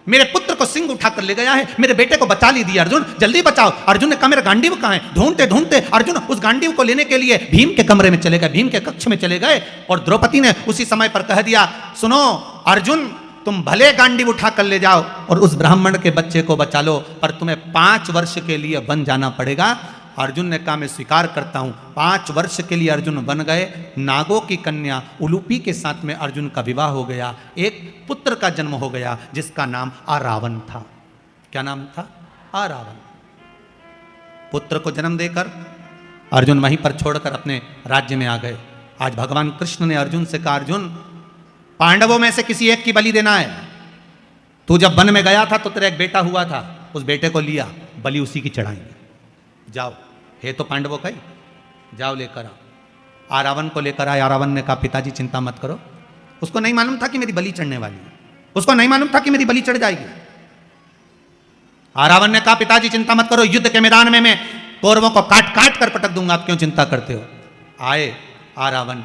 मेरे पुत्र को सिंह उठाकर ले गया है, मेरे बेटे को बचा लीजिए अर्जुन, जल्दी बचाओ। अर्जुन ने कहा मेरा गांडीव कहां है? ढूंढते ढूंढते अर्जुन उस गांडीव को लेने के लिए भीम के कमरे में चले गए, भीम के कक्ष में चले गए। और द्रौपदी ने उसी समय पर कह दिया, सुनो अर्जुन, तुम भले गांडीव उठा कर ले जाओ और उस ब्राह्मण के बच्चे को बचा लो, पर तुम्हें 5 वर्ष के लिए वन जाना पड़ेगा। अर्जुन ने कहा मैं स्वीकार करता हूं। 5 वर्ष के लिए अर्जुन बन गए। नागों की कन्या उलूपी के साथ में अर्जुन का विवाह हो गया। एक पुत्र का जन्म हो गया जिसका नाम आरावन था। क्या नाम था? आरावन। पुत्र को जन्म देकर अर्जुन वहीं पर छोड़कर अपने राज्य में आ गए। आज भगवान कृष्ण ने अर्जुन से कहा, अर्जुन पांडवों में से किसी एक की बलि देना है। तू जब वन में गया था तो तेरा एक बेटा हुआ था, उस बेटे को लिया, बलि उसी की चढ़ाएंगे। जाओ, है तो पांडवों का ही, जाओ लेकर आओ। आरावन को लेकर आए। आरावन ने कहा पिताजी चिंता मत करो। उसको नहीं मालूम था कि मेरी बलि चढ़ने वाली है, उसको नहीं मालूम था कि मेरी बलि चढ़ जाएगी। आरावन ने कहा पिताजी चिंता मत करो, युद्ध के मैदान में मैं कौरवों को काट काट कर पटक दूंगा, आप क्यों चिंता करते हो? आए आरावन,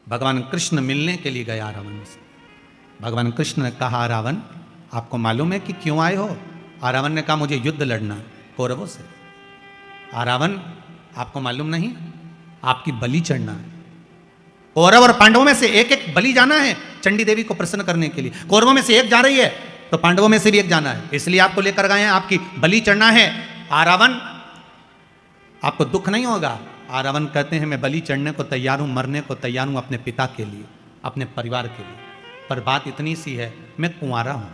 भगवान कृष्ण मिलने के लिए गए आरावन से। भगवान कृष्ण ने कहा आरावन आपको मालूम है कि क्यों आए हो? आरावन ने कहा मुझे युद्ध लड़ना है कौरवों से। आरावन आपको मालूम नहीं, आपकी बलि चढ़ना है। कौरव और पांडवों में से एक एक बलि जाना है चंडी देवी को प्रसन्न करने के लिए। कौरवों में से एक जा रही है तो पांडवों में से भी एक जाना है, इसलिए आपको लेकर गए हैं, आपकी बलि चढ़ना है। आरावन आपको दुख नहीं होगा? आरावन कहते हैं मैं बलि चढ़ने को तैयार हूं, मरने को तैयार हूं अपने पिता के लिए, अपने परिवार के लिए, पर बात इतनी सी है मैं कुंवारा हूं।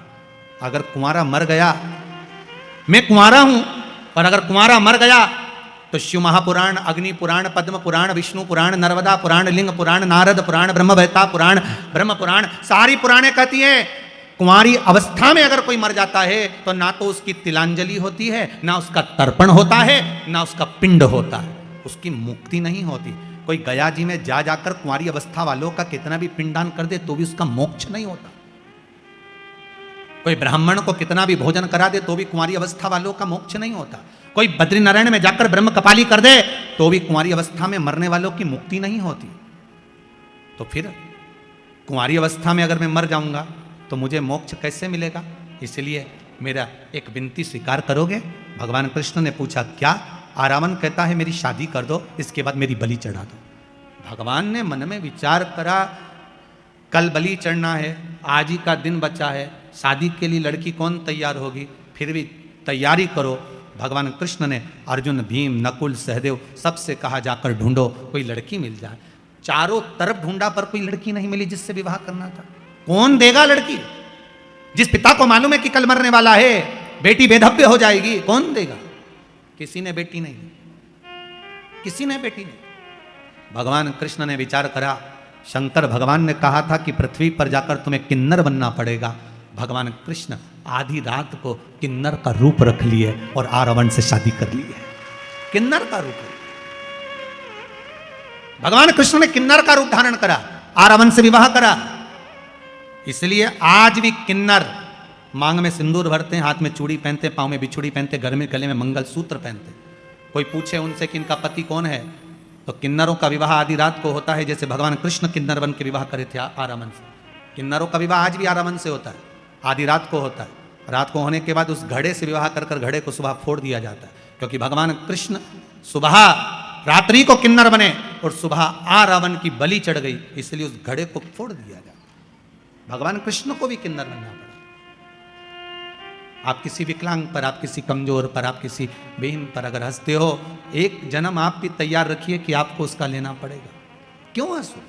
अगर कुंवारा मर गया, मैं कुंवारा हूं, और अगर कुंवारा मर गया तो शिव महापुराण, अग्नि पुराण, पद्म पुराण, विष्णु पुराण, नर्मदा पुराण, लिंग पुराण, नारद पुराण, ब्रह्मवेत्ता पुराण, ब्रह्म पुराण, सारी पुराणें कहती हैं कुंवारी अवस्था में अगर कोई मर जाता है तो ना तो उसकी तिलांजलि होती है, ना उसका तर्पण होता है, ना उसका पिंड होता है, उसकी मुक्ति नहीं होती। कोई गया जी में जा जाकर कुंवारी अवस्था वालों का कितना भी पिंडदान कर दे तो भी उसका मोक्ष नहीं होता। कोई ब्राह्मण को कितना भी भोजन करा दे तो भी कुंवारी अवस्था वालों का मोक्ष नहीं होता। कोई बद्रीनारायण में जाकर ब्रह्म कपाली कर दे तो भी कुंवारी अवस्था में मरने वालों की मुक्ति नहीं होती। तो फिर कुंवारी अवस्था में अगर मैं मर जाऊंगा तो मुझे मोक्ष कैसे मिलेगा? इसलिए मेरा एक विनती स्वीकार करोगे? भगवान कृष्ण ने पूछा क्या? आरावन कहता है मेरी शादी कर दो, इसके बाद मेरी बलि चढ़ा दो। भगवान ने मन में विचार करा कल बलि चढ़ना है, आज ही का दिन बचा है, शादी के लिए लड़की कौन तैयार होगी, फिर भी तैयारी करो। भगवान कृष्ण ने अर्जुन, भीम, नकुल, सहदेव सबसे कहा जाकर ढूंढो कोई लड़की मिल जाए। चारों तरफ ढूंढा पर कोई लड़की नहीं मिली जिससे विवाह करना था। कौन देगा लड़की? जिस पिता को मालूम है कि कल मरने वाला है, बेटी बेधव्य हो जाएगी, कौन देगा? किसी ने बेटी नहीं, किसी ने बेटी नहीं। भगवान कृष्ण ने विचार करा, शंकर भगवान ने कहा था कि पृथ्वी पर जाकर तुम्हें किन्नर बनना पड़ेगा। भगवान कृष्ण आधी रात को किन्नर का रूप रख लिए और आरावन से शादी कर ली है। किन्नर का रूप, भगवान कृष्ण ने किन्नर का रूप धारण करा, आरावन से विवाह करा। इसलिए आज भी किन्नर मांग में सिंदूर भरते हैं, हाथ में चूड़ी पहनते, पांव में बिछुड़ी पहनते, घर में गले में मंगलसूत्र पहनते। कोई पूछे उनसे कि इनका पति कौन है तो किन्नरों का विवाह आधी रात को होता है, जैसे भगवान कृष्ण किन्नर बन के विवाह करे थे आरावन से। किन्नरों का विवाह आज भी आरावन से होता है, आधी रात को होता है। रात को होने के बाद उस घड़े से विवाह कर घड़े को सुबह फोड़ दिया जाता है, क्योंकि भगवान कृष्ण सुबह रात्रि को किन्नर बने और सुबह आरावन की बलि चढ़ गई, इसलिए उस घड़े को फोड़ दिया जाता। भगवान कृष्ण को भी किन्नर बनना पड़ा। आप किसी विकलांग पर, आप किसी कमजोर पर, आप किसी बहन पर अगर हंसते हो, एक जन्म आप भी तैयार रखिए कि आपको उसका लेना पड़ेगा। क्यों हंसो?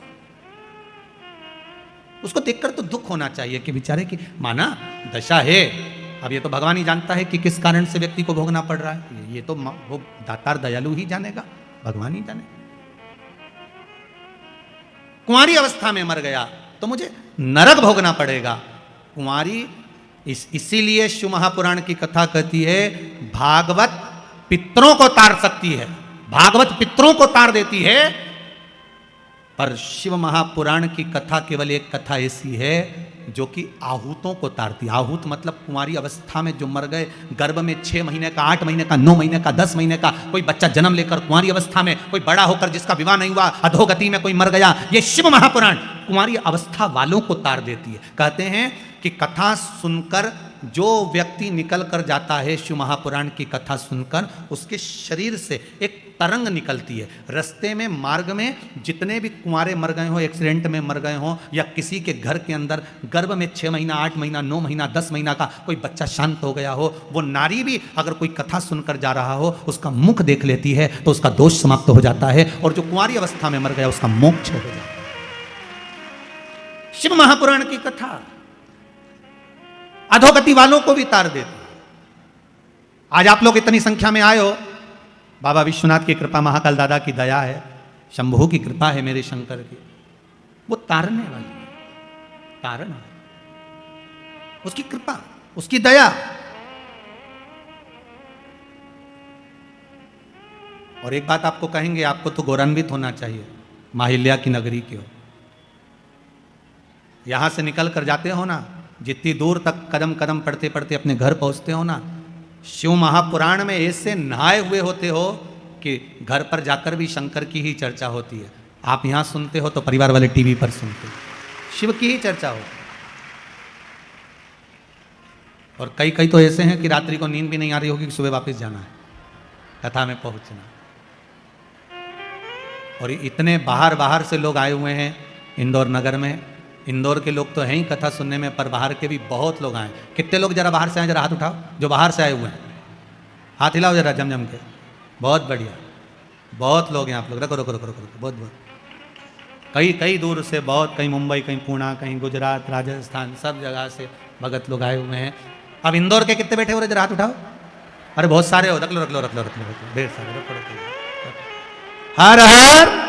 उसको देखकर तो दुख होना चाहिए कि बेचारे की माना दशा है। अब ये तो भगवान ही जानता है कि किस कारण से व्यक्ति को भोगना पड़ रहा है, ये तो वो दातार दयालु ही जानेगा, भगवान ही जाने। कुंवारी अवस्था में मर गया तो मुझे नरक भोगना पड़ेगा। कुंवारी इसीलिए शिव महापुराण की कथा कहती है भागवत पितरों को तार सकती है, भागवत पितरों को तार देती है, पर शिव महापुराण की कथा केवल एक कथा ऐसी है जो कि आहूतों को तारती। आहूत मतलब कुंवारी अवस्था में जो मर गए, गर्भ में 6 महीने का, 8 महीने का, 9 महीने का, 10 महीने का कोई बच्चा जन्म लेकर कुंवारी अवस्था में, कोई बड़ा होकर जिसका विवाह नहीं हुआ, अधोगति में कोई मर गया, ये शिव महापुराण कुंवारी अवस्था वालों को तार देती है। कहते हैं कि कथा सुनकर जो व्यक्ति निकल कर जाता है शिव महापुराण की कथा सुनकर, उसके शरीर से एक तरंग निकलती है। रास्ते में, मार्ग में जितने भी कुंवारे मर गए हो, एक्सीडेंट में मर गए हो, या किसी के घर के अंदर गर्भ में 6 महीना, 8 महीना, 9 महीना, 10 महीना का कोई बच्चा शांत हो गया हो, वो नारी भी अगर कोई कथा सुनकर जा रहा हो, उसका मुख देख लेती है तो उसका दोष समाप्त हो जाता है, और जो कुंवारी अवस्था में मर गया उसका मोक्ष हो जाता है। शिव महापुराण की कथा अधोगति वालों को भी तार देती। आज आप लोग इतनी संख्या में आए हो, बाबा विश्वनाथ की कृपा, महाकाल दादा की दया है, शंभू की कृपा है, मेरे शंकर की, वो तारने वाली है, तारण है, उसकी कृपा, उसकी दया। और एक बात आपको कहेंगे, आपको तो गौरवान्वित होना चाहिए, माहिल्या की नगरी के हो, यहां से निकल कर जाते हो ना, जितनी दूर तक कदम कदम पढ़ते पढ़ते अपने घर पहुंचते हो ना, शिव महापुराण में ऐसे नहाए हुए होते हो कि घर पर जाकर भी शंकर की ही चर्चा होती है। आप यहां सुनते हो तो परिवार वाले टीवी पर सुनते हो, शिव की ही चर्चा होती है। और कई कई तो ऐसे हैं कि रात्रि को नींद भी नहीं आ रही होगी कि सुबह वापस जाना है, कथा में पहुंचना। और इतने बाहर बाहर से लोग आए हुए हैं इंदौर नगर में। इंदौर के लोग तो हैं ही कथा सुनने में, पर बाहर के भी बहुत लोग आए। कितने लोग जरा बाहर से आए, जरा हाथ उठाओ जो बाहर से आए हुए हैं, हाथ हिलाओ जरा जम जम के। बहुत बढ़िया, बहुत लोग हैं आप लोग, रखो रखो रखो रखो, बहुत बहुत कई कई दूर से, बहुत कहीं मुंबई, कहीं पुणे, कहीं गुजरात, राजस्थान, सब जगह से भगत लोग आए हुए हैं। अब इंदौर के कितने बैठे हो रहे, जरा हाथ उठाओ। अरे बहुत सारे हो, रख लो रख लो रख लो रख लो, ढेर सारे, रखो रखो। हर हर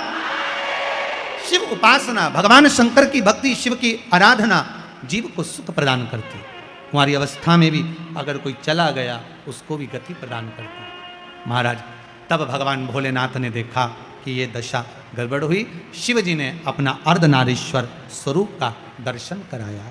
शिव उपासना, भगवान शंकर की भक्ति, शिव की आराधना जीव को सुख प्रदान करती है। कुंवारी अवस्था में भी अगर कोई चला गया उसको भी गति प्रदान करती है। महाराज तब भगवान भोलेनाथ ने देखा कि ये दशा गड़बड़ हुई, शिव जी ने अपना अर्धनारीश्वर स्वरूप का दर्शन कराया।